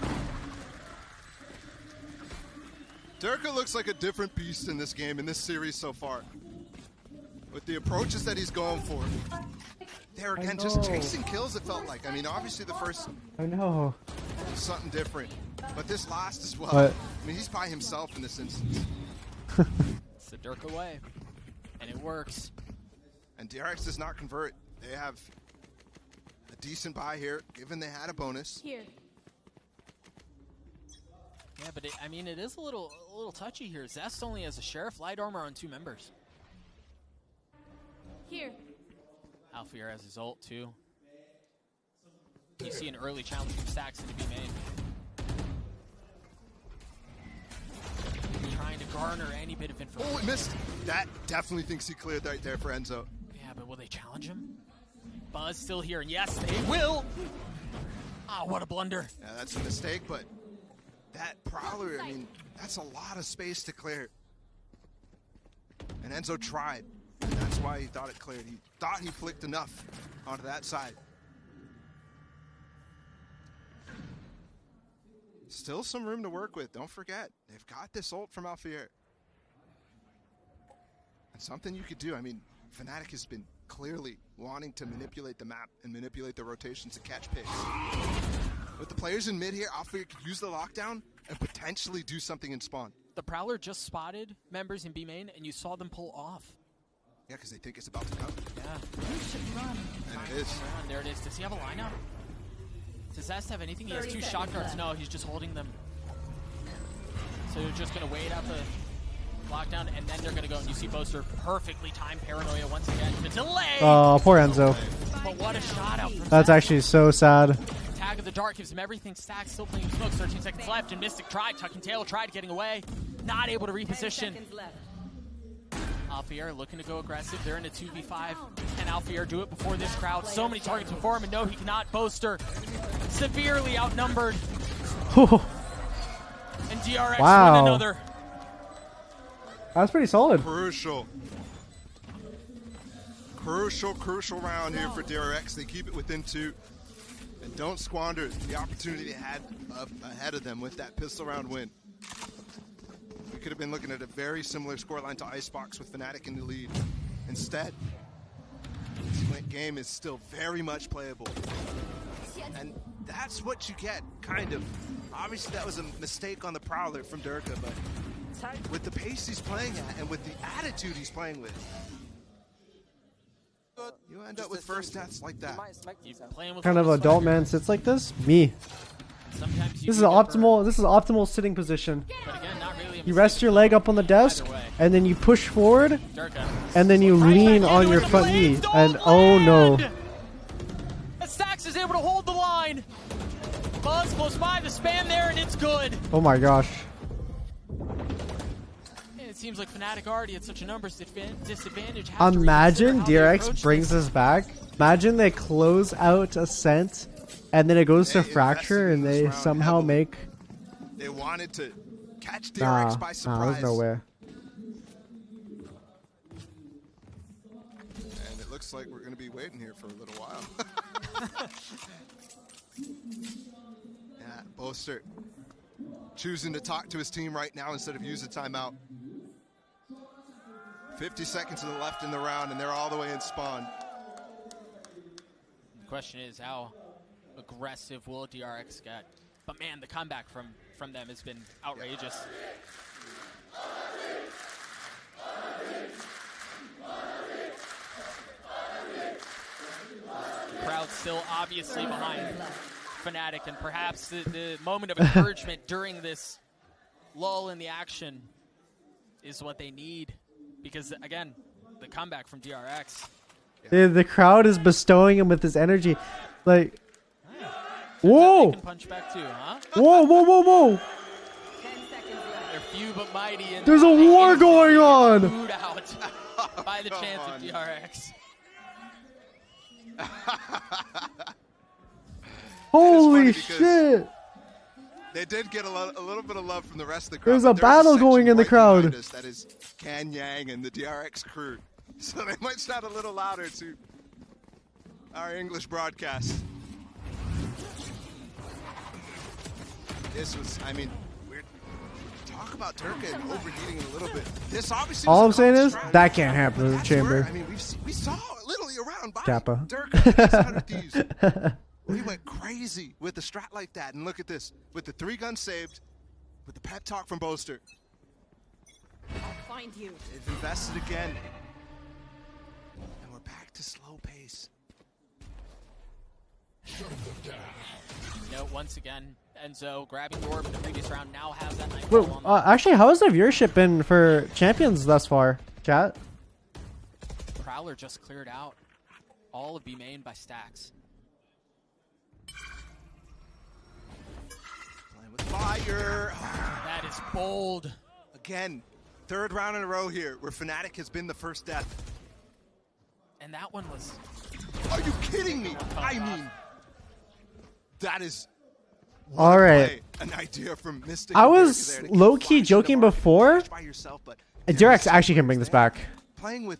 Durka looks like a different beast in this game, in this series so far. With the approaches that he's going for. There again, just chasing kills, it felt like. I mean, obviously the first I know. was something different. But this last as well. But- I mean, he's by himself in this instance. It's the Durka way. And it works. And DRX does not convert. They have a decent buy here, given they had a bonus. Here. Yeah, but I mean, it is a little touchy here. Zest only has a Sheriff, light armor on 2 members. Here. Alfier has his ult too. You see an early challenge from Stacks to be made. Trying to garner any bit of information. Oh, it missed. That definitely thinks he cleared right there for Enzo. Yeah, but will they challenge him? Buzz still here, and yes, they will! Ah, what a blunder. Yeah, that's a mistake, but that Prowler, I mean, that's a lot of space to clear. And Enzo tried, and that's why he thought it cleared. He thought he flicked enough onto that side. Still some room to work with. Don't forget, they've got this ult from Alfier. And something you could do. I mean, Fnatic has been clearly wanting to manipulate the map and manipulate the rotations to catch picks. With the players in mid here, Alfier could use the lockdown and potentially do something in spawn. The Prowler just spotted members in B main, and you saw them pull off. Yeah, because they think it's about to come. Yeah. And it is. And there it is. Does he have a lineup? Does Zest have anything? He has 2 shot darts. No, he's just holding them. So they're just going to wait out the lockdown, and then they're going to go. And you see Boaster perfectly timed paranoia once again. The delay! Oh, poor Enzo. But what a shot out from That's Zest. actually so sad. Tag of the Dark gives him everything. Stack still playing smoke. 13 seconds left, and Mystic tried. Tucking tail tried getting away. Not able to 10 reposition. seconds left. Alfier looking to go aggressive. They're in a 2v5. Can Alfier do it before this crowd? So many targets before him, and no, he cannot. Boaster severely outnumbered. And DRX Wow. win another. That's pretty solid. Crucial round here for DRX. They keep it within 2 and don't squander the opportunity they had up ahead of them with that pistol round win. We could have been looking at a very similar scoreline to Icebox with Fnatic in the lead. Instead, this game is still very much playable. And that's what you get, kind of. Obviously, that was a mistake on the Prowler from Durka, but with the pace he's playing at and with the attitude he's playing with, you end up with first deaths like that. You playing with Kind of adult man sits like this? Me. Sometimes you This is do get optimal. This is optimal sitting position. burned, but again, not really a You rest your leg up on the desk, Either way. and then you push forward, Durka. and then you lean Back on into your it, the front knee. blades don't And oh no. land! And Stax is able to hold the line. Buzz close by the spam there, and it's good. Oh my gosh. And it seems like Fnatic already at such a numbers disadvantage. Have to Imagine reconsider how they DRX approach brings this. us back. Imagine they close out Ascent, and then it goes to They Fracture, and invested in they this round somehow heavily. make. They wanted to catch Nah, DRX by surprise. there's no way. And it looks like we're going to be waiting here for a little while. Yeah, Boaster choosing to talk to his team right now instead of use a timeout. 50 seconds to the left in the round, and they're all the way in spawn. The question is, how aggressive will DRX get? But man, the comeback from them has been outrageous. Crowd still obviously behind Fnatic, and perhaps the moment of encouragement during this lull in the action is what they need. Because, again, the comeback from DRX. The crowd is bestowing him with his energy. Like, whoa! They can punch back too, huh? Whoa, whoa, whoa, whoa! 10 seconds left. They're few but mighty. And There's a war going on! Booed out by the chance of DRX. Holy shit! They did get a little bit of love from the rest of the crowd. There's a battle going in the crowd. That is Can Yang and the DRX crew. So they might shout a little louder to our English broadcast. This was, I mean, we're talk about Turka and overheating a little bit. This obviously. All I'm saying is that can't happen in the chamber. I mean, we saw literally around by Kappa. Turka. We went crazy with the strat like that, and look at this. With the 3 guns saved, with the pep talk from Boaster. I'll find you. They've invested again. And we're back to slow pace. Once again, Enzo grabbing the orb in the previous round, now has that night. Wait, actually, how has the viewership been for champions thus far, chat? Prowler just cleared out all of B main by stacks. Fire! That is bold. Again, 3rd round in a row here where Fnatic has been the first death. And that one was... Are you kidding me? I mean, that is... All right. An idea from Mystic. I was low-key joking before. DRX actually can bring this back. Playing with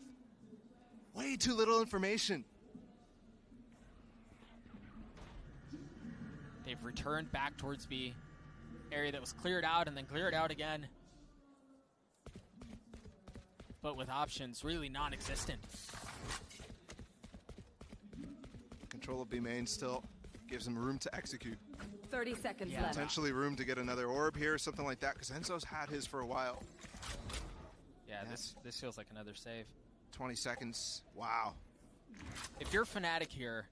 way too little information. They've returned back towards B. Area that was cleared out and then cleared out again. But with options really non-existent. Control of B main still gives him room to execute. 30 seconds left. Potentially room to get another orb here or something like that, because Enzo's had his for a while. Yeah, this feels like another save. 20 seconds. Wow. If you're Fnatic here,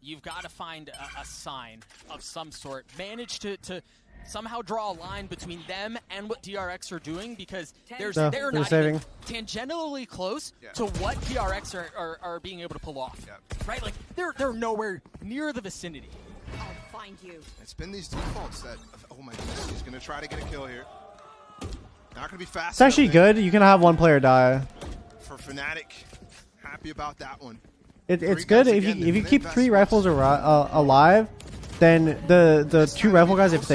you've got to find a sign of some sort. Manage to somehow draw a line between them and what DRX are doing, because they're not even tangentially close to what DRX are being able to pull off. Right? Like, they're nowhere near the vicinity. I'll find you. It's been these defaults that, oh my goodness, he's going to try to get a kill here. Not going to be fast. It's actually good. You can have one player die. For Fnatic, happy about that one. It's good if you keep 3 rifles alive. Then the 2 rifle guys, if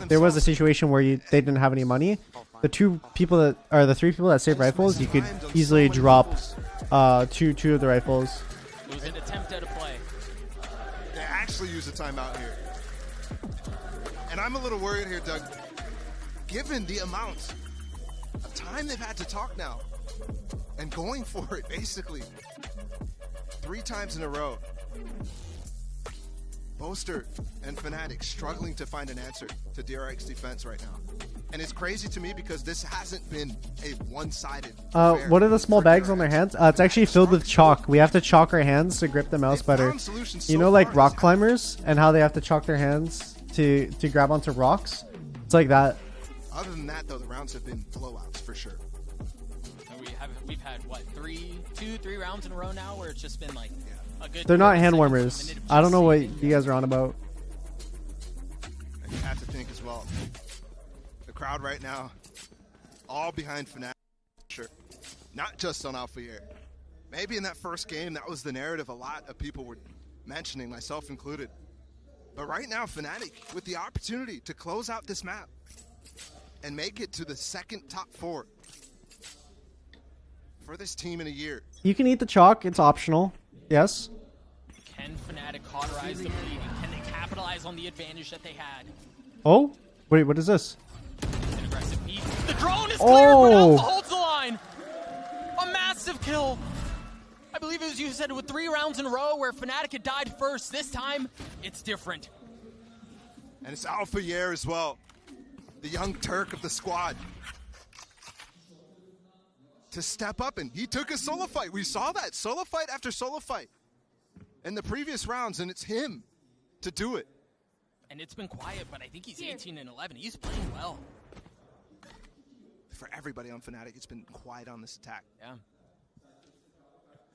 there was a situation where they didn't have any money, the 3 people that save rifles, you could easily drop two of the rifles. It was an attempt at a play. They actually use a timeout here, and I'm a little worried here, Doug. Given the amount of time they've had to talk now, and going for it basically 3 times in a row. Boaster and Fnatic struggling to find an answer to DRX defense right now. And it's crazy to me because this hasn't been a one-sided affair. What are the small bags on their hands? It's actually filled with chalk. We have to chalk our hands to grip the mouse better. You know, like rock climbers and how they have to chalk their hands to grab onto rocks? It's like that. Other than that, though, the rounds have been blowouts for sure. We've had what, 3 rounds in a row now where it's just been like a good. They're not hand warmers. I don't know what you guys are on about. And you have to think as well. The crowd right now, all behind Fnatic, sure. Not just on Alpha Air. Maybe in that first game, that was the narrative a lot of people were mentioning, myself included. But right now, Fnatic, with the opportunity to close out this map and make it to the second top 4 for this team in a year. You can eat the chalk. It's optional. Yes. Can Fnatic cauterize the bleeding? Can they capitalize on the advantage that they had? Oh? Wait, what is this? An aggressive beat. The drone is cleared, Oh. but Alpha holds the line. A massive kill. I believe, as you said, with 3 rounds in a row where Fnatic had died first. This time, it's different. And it's Alpha Yair as well. The young Turk of the squad. To step up, and he took a solo fight. We saw that. Solo fight after solo fight in the previous rounds, and it's him to do it. And it's been quiet, but I think he's 18 and 11. He's playing well. For everybody on Fnatic, it's been quiet on this attack. Yeah.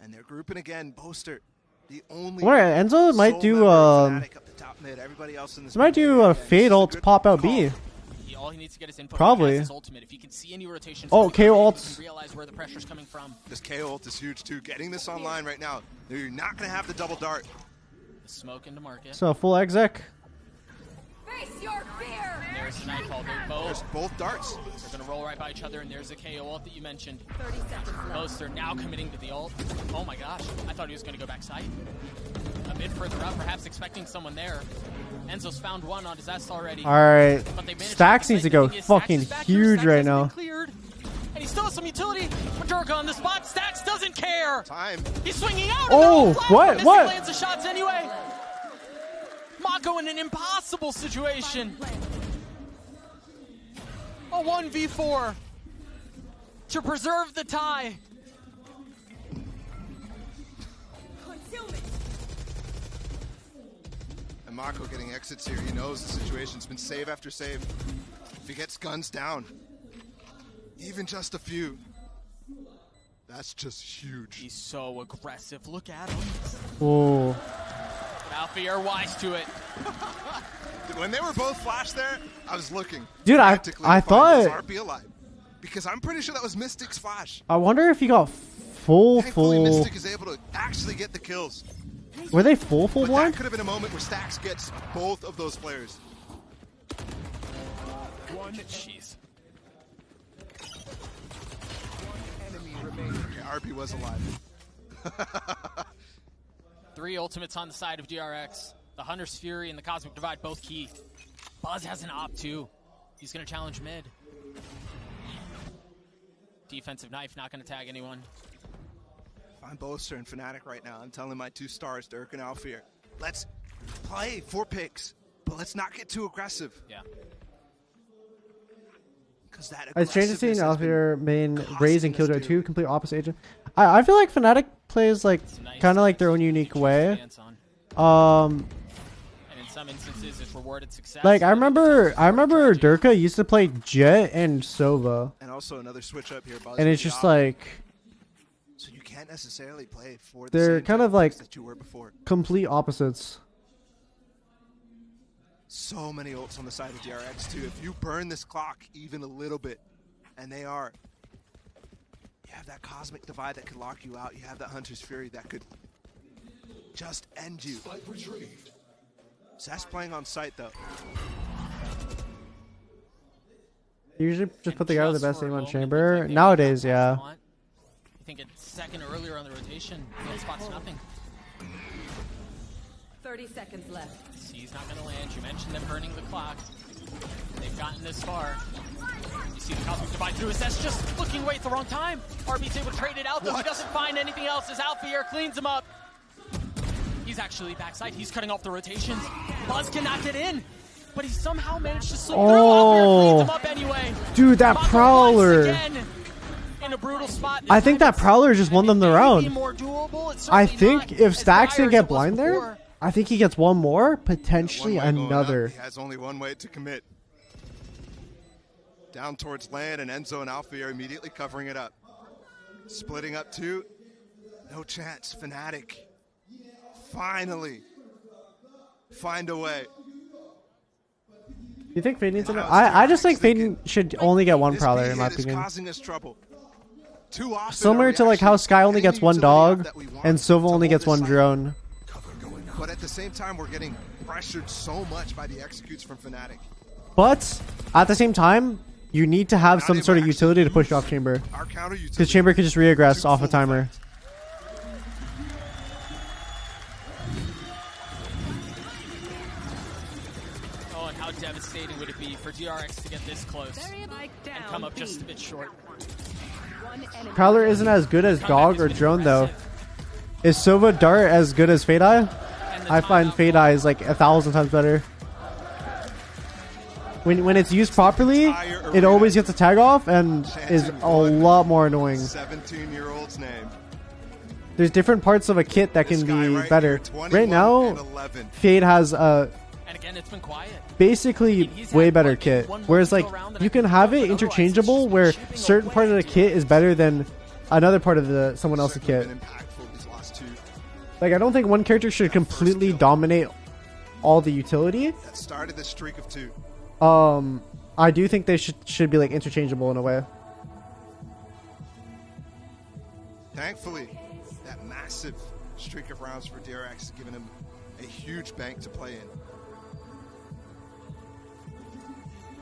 And they're grouping again. Boaster, the only. What, Enzo might sole do member of Fnatic up the top mid. Everybody else in this might do a fade ult to pop out B. All he needs to get is input. Probably. His ultimate. If he can see any rotations, Oh, KO ult. ults. Realize where the pressure's coming from. This KO ult is huge too. Getting this online right now. You're not going to have the double dart. The smoke into market. So full exec. Face your fear. There's the nightfall. They're Both darts. They're going to roll right by each other, and there's a KO ult that you mentioned. 30 seconds left. Boaster now committing to the ult. Oh my gosh. I thought he was going to go backside. A bit further up, perhaps expecting someone there. Enzo's found one on his S already. Alright. But they managed Stacks to needs to go isolate the thing. fucking Stacks is back here. huge Stacks right has been now. Cleared. And he still has some utility. Madurka on the spot. Stacks doesn't care. Time. He's swinging out. Oh, what? He What? lands the shots anyway. Mako in an impossible situation. A 1v4 to preserve the tie. And Mako getting exits here. He knows the situation's been save after save. If he gets guns down, even just a few, that's just huge. He's so aggressive. Look at him. Oh. Alpha Yair wise to it. When they were both flashed there, I was looking. Dude, I thought. Is RP alive? Because I'm pretty sure that was Mystic's flash. I wonder if he got full. Thankfully, Mystic is able to actually get the kills. Were they full But blind? that could have been a moment where Stax gets both of those players. Jeez. Yeah, RP was alive. 3 ultimates on the side of DRX. The Hunter's Fury and the Cosmic Divide both key. Buzz has an op too. He's going to challenge mid. Defensive knife, not going to tag anyone. I'm Boaster and Fnatic right now. I'm telling my 2 stars, Dirk and Alfir, let's play 4 picks, but let's not get too aggressive. Yeah. Because that It's strange to see an aggressiveness has Alpha been main costing Raze and us Killjoy too. 2, complete opposite agent. I feel like Fnatic plays like Nice. kind of like their own unique way. Stance on. Um, And in some instances, it's rewarded success. like I remember Durka used to play Jet and Sova, And also another switch up here. Buzz and it's with the just op. like So you can't necessarily play for the they're same kind type of like picks that you were before. complete opposites. So many ults on the side of DRX too. If you burn this clock even a little bit, and they are, you have that Cosmic Divide that could lock you out. You have that Hunter's Fury that could just end you. So that's playing on site though. You usually just And put the guy with the best for a aim on moment, it chamber. looked like they Nowadays, were yeah. the want. I think it's second earlier on the rotation. He spots nothing. 30 seconds left. He's not going to land. You mentioned them burning the clock. They've gotten this far. You see the Cosmic Divide through his S, just looking away at the wrong time. RB's able to trade it out, though. He doesn't find anything else as Alpha Yair cleans him up. He's actually backside. He's cutting off the rotations. Buzz cannot get in, but he somehow managed to slip through. Alpha Yair cleans him up anyway. Dude, that Mako Prowler. once again in a brutal spot. I think that Prowler just won them the round. More doable. It's I certainly think not if as Stacks dire didn't as get it was blind there, before. I think he gets one more, One potentially way going up, another. He has only one way to commit. Down towards land, and Enzo and Alpha are immediately covering it up. Splitting up 2. No chance. Fnatic finally find a way. You think Fade needs to? I just think Fade should only get one This Prowler B in my hit is opinion. causing us trouble. Too often Similar are we to like how actually Sky only getting gets the one utility up dog that we want and to Silva only hold gets this one cycle. drone. But at the same time, we're getting pressured so much by the executes from Fnatic. But at the same time, you need to have Not some able sort of to utility to actually push off Chamber, Our counter utility. because Chamber could just reaggress to off a full timer. effect. Oh, on how devastating would it be for DRX to get this close and come up just a bit short. Prowler isn't as good as Dog or Drone though. Is Sova Dart as good as Fade Eye? I find Fade Eye is like 1,000 times better. When it's used properly, it always gets a tag off and is a lot more annoying. 17-year-old's name. There's different parts of a kit that can be better. Right now, Fade has a And again, it's been quiet. basically way better kit. Whereas like you can have it interchangeable where certain part of the kit is better than another part of the someone else's kit. Like I don't think one character should completely dominate all the utility. That started the streak of 2. I do think they should be like interchangeable in a way. Thankfully, that massive streak of rounds for DRX has given him a huge bank to play in.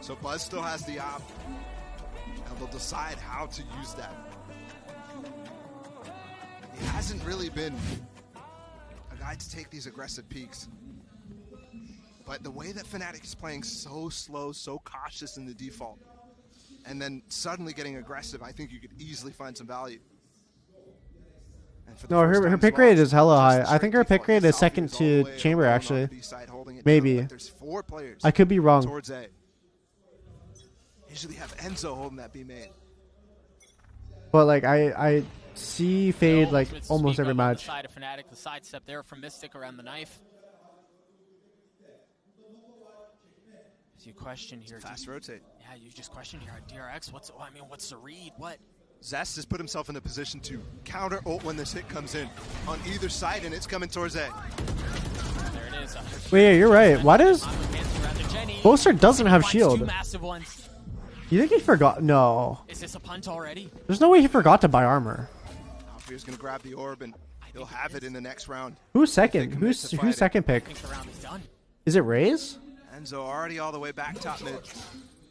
So Buzz still has the op, and they'll decide how to use that. He hasn't really been a guy to take these aggressive peaks. But the way that Fnatic is playing so slow, so cautious in the default, and then suddenly getting aggressive, I think you could easily find some value. No, her pick rate is hella high. I think her pick rate is second to Chamber actually. Maybe. I could be wrong. Usually have Enzo holding that B main. But like I see Fade like almost every match. Side of Fnatic, the sidestep there from Mystic around the knife. So you question here. Fast rotate. Yeah, you just question here at DRX. What's the read? What? Zest has put himself in a position to counter ult when this hit comes in on either side, and it's coming towards A. There it is. Wait, yeah, you're right. Why does Boaster doesn't have shield? Two massive ones. You think he forgot? No. Is this a punt already? There's no way he forgot to buy armor. Alfier's gonna grab the orb and he'll have it in the next round. Who's second? Who's second pick? I think the round is done. Is it Raze? Enzo already all the way back top mid.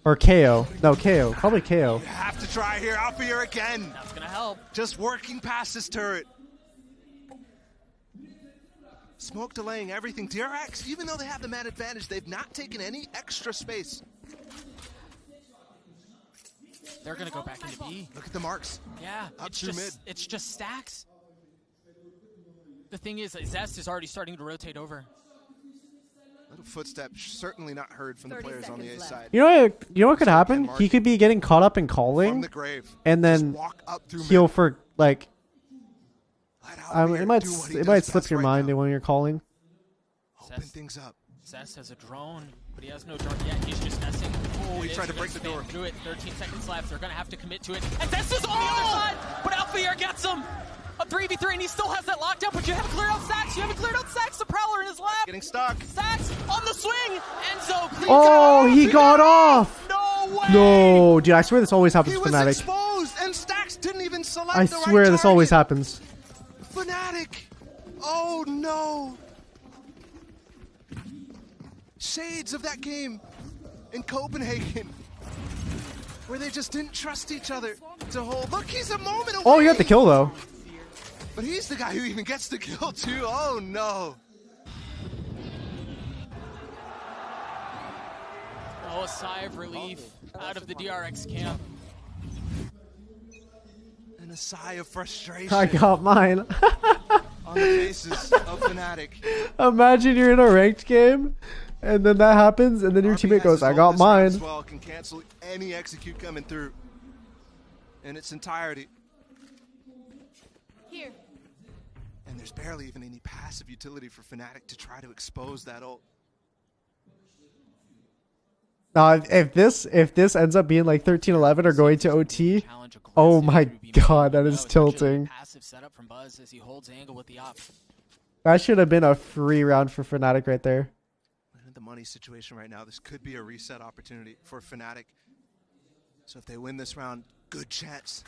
Or KO? No, KO. Probably KO. You have to try here. Alfier again. That's gonna help. Just working past this turret. Smoke delaying everything. DRX, even though they have the man advantage, they've not taken any extra space. They're gonna go back into B. Look at the marks. Yeah, up through mid. It's just stacks. The thing is, Zest is already starting to rotate over. Little footstep, certainly not heard from the players on the A side. You know what could happen? He could be getting caught up in calling, from the grave, and then walk up through he'll mid. for like. It it might slip your mind when you're calling. Open things up. Zest has a drone, but he has no drone yet. He's just messing. Oh, he tried to break the door. Through it. 13 seconds left. They're gonna have to commit to it. And Zest is on the other side, but Alfier gets him. A 3v3, and he still has that lockdown, but you haven't cleared out Sax. You haven't cleared out Sax. The Prowler in his lap. Getting stuck. Sax on the swing. Enzo. Oh, he got off. No way. No, dude, I swear this always happens He to was Fnatic. exposed, and Stax didn't even select I the right swear this target. always happens. Fnatic. Oh no. Shades of that game in Copenhagen, where they just didn't trust each other to hold. Look, he's a moment away. Oh, you got the kill though. But he's the guy who even gets the kill too. Oh no. Oh, a sigh of relief out of the DRX camp. And a sigh of frustration I got mine. on the faces of Fnatic. Imagine you're in a ranked game, and then that happens, and then your RB teammate has goes, his "I ult got this round mine." as well, can cancel any execute coming through in its entirety. Here. And there's barely even any passive utility for Fnatic to try to expose that ult. Now, if this ends up being like 13-11 or going to OT, oh my god, that is tilting. Passive setup from Buzz as he holds angle with the op. That should have been a free round for Fnatic right there. In the money situation right now, this could be a reset opportunity for Fnatic. So if they win this round, good chance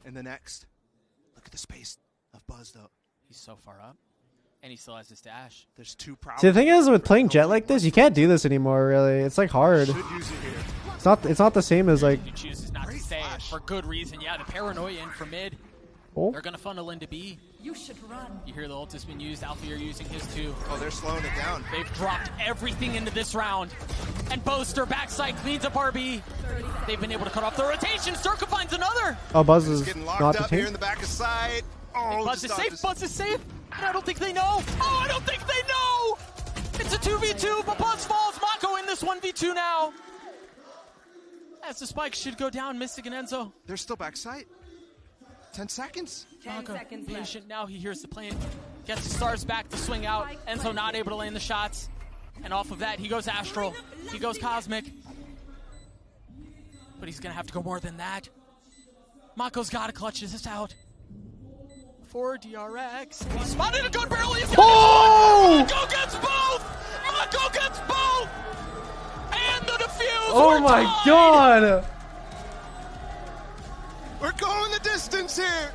in the next. Look at the space of Buzz though. He's so far up, and he still has his dash. There's two problems. See, the thing is with playing Jet like this, you can't do this anymore. Really, it's like hard. Should use it here. It's not the same as like. He chooses not to say it for good reason. Yeah, the paranoia in for mid. Oh. They're gonna funnel into B. You should run. You hear the ult has been used. Alfier using his too. Oh, they're slowing it down. They've dropped everything into this round. And Boaster backside cleans up RB. They've been able to cut off the rotation. Circa finds another. Oh, Buzz is Getting not locked the up here in team. the back of side. Oh, Buzz is just safe. Buzz is safe. And I don't think they know. Oh, I don't think they know. It's a 2v2, but Buzz falls. Mako in this 1v2 now. As the spike should go down, Mystic and Enzo. They're still backside. 10 seconds. 10 Mako seconds left. patient. Now he hears the plane. Gets the stars back to swing out. Enzo not able to land the shots. And off of that, he goes Astral. He goes Cosmic. But he's going to have to go more than that. Mako's got to clutch this out. For DRX. He spotted a gun barrel. He's got Mako gets both! Mako gets both! And the defuse! Oh my god! We're going the distance here.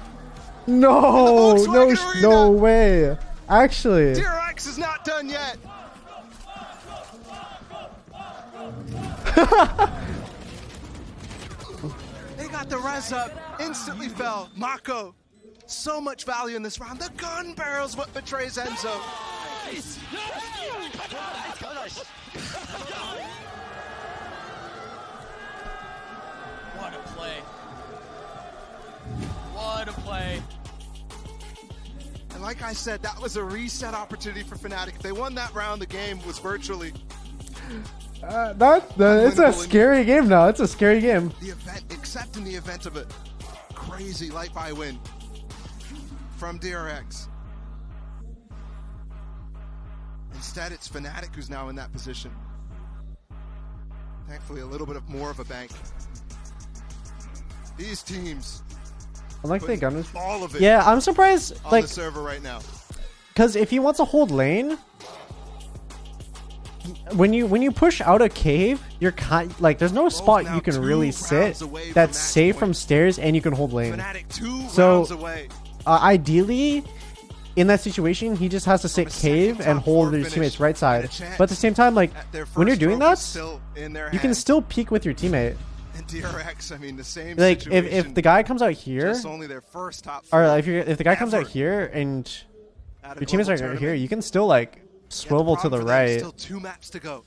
No, In the no, Volkswagen no Arena. way. Actually, DRX is not done yet. They got the res up, instantly fell. Mako, so much value in this round. The gun barrel's what betrays Enzo. What a play. What a play. And like I said, that was a reset opportunity for Fnatic. If they won that round, the game was virtually it's a scary game now. It's a scary game. the event, except in the event of a crazy light buy win from DRX. Instead, it's Fnatic who's now in that position. Thankfully, a little bit more of a bank. These teams, I like the gun. all of it Yeah, I'm surprised. on Like, the server right now. because if he wants to hold lane, when you push out a cave, you're like there's no spot now you can 2 really rounds sit away from that's match safe point. from stairs and you can hold lane. Fnatic 2 So- rounds away. Ideally, in that situation, he just has to sit From a second cave and top hold four his finish teammates right side. and a chance But at the same time, like at their when you're first doing focus that, still in their you can hands. still peek with your teammate. And DRX, I mean, the same Like situation. if the guy comes out here, just only their first top 4 or if the guy comes out ever here and at a your teammates global are tournament. here, you can still like Yet the swivel to problem the for them is right. Still 2 maps to go.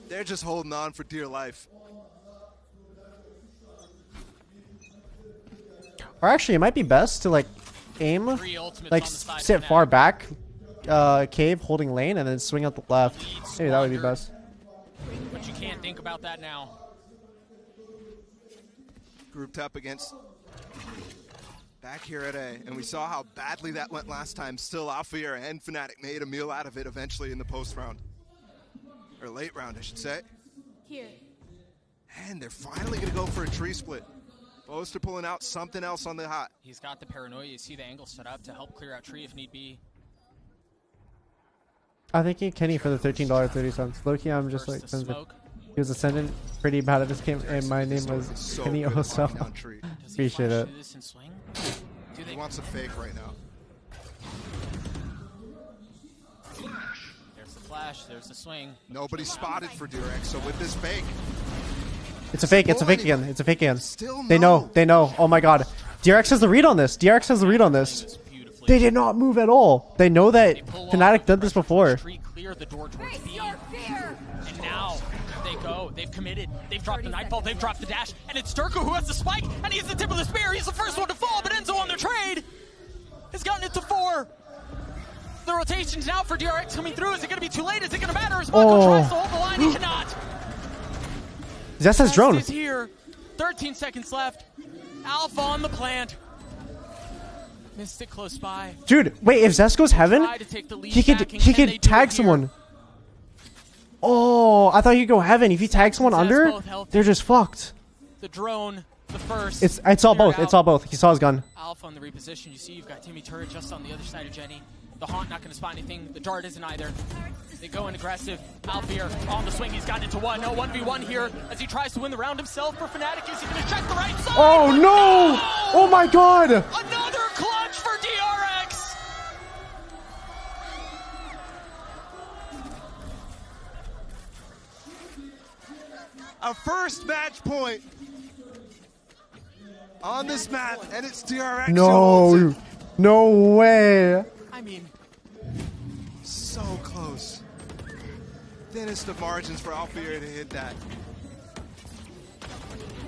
They're just holding on for dear life. Or actually, it might be best to like aim, 3 ultimates like on the side sit for far Fnatic. back, cave holding lane, and then swing out the left. Maybe that would be best. But you can't think about that now. Grouped up against back here at A, and we saw how badly that went last time. Still, Alfir and Fnatic made a meal out of it eventually in the post round. Or late round, I should say. Here. And they're finally going to go for a tree split. Boaster pulling out something else on the hot. He's got the paranoia. You see the angle set up to help clear out tree if need be. I think he Kenny for the $13.30. Loki, I'm just First like to since smoke. he was ascendant pretty bad at this game, and my name was So Kenny good at also. farming down tree. Does he Appreciate flash it. through this and swing? Do He they? wants a fake right now. There's the flash. There's the swing. Nobody spotted for DRX, so with this fake, It's a fake. It's a fake Still again. It's a fake again. Still They no. know. They know. Oh my god. DRX has the read on this. DRX has the read on this. Beautifully. They did not move at all. They know that They pull off Fnatic the did this pressure before. towards tree, clear the door towards Face B. your fear. And now they go. They've committed. They've dropped the nightfall. They've dropped the dash. And it's Durko who has the spike. And he's the tip of the spear. He's the first one to fall. But Enzo on their trade has gotten it to 4. The rotation's now for DRX coming through. Is it going to be too late? Is it going to matter? As Mako tries to hold the line, he cannot. Zest has drone. Is here. 13 seconds left. Alpha on the plant. Mystic close by. Dude, wait, if Zest goes heaven, Try to take the lead he back, could and can they do tag it here? someone. Oh, I thought he could go heaven. If he tags someone Zest under, both healthy. they're just fucked. The drone, the first. It's all Cleared both. It's out. all both. He saw his gun. Alpha on the reposition. You see, you've got Timmy Turret just on the other side of Jenny. The Haunt not going to spot anything. The Dart isn't either. They go in aggressive. Alfir on the swing. He's gotten into 1. No 1v1 here as he tries to win the round himself for Fnatic. Is he going to check the right side? Oh no! Oh my god! Another clutch for DRX. a first match point on this map, and it's DRX who holds No, it. no way. I mean, So close. thinnest of margins for Alfieri to hit that.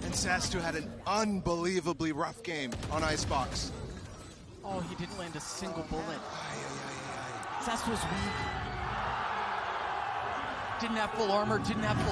And Sastu had an unbelievably rough game on Icebox. Oh, he didn't land a single bullet. Sastu was weak. Didn't have full armor, didn't have full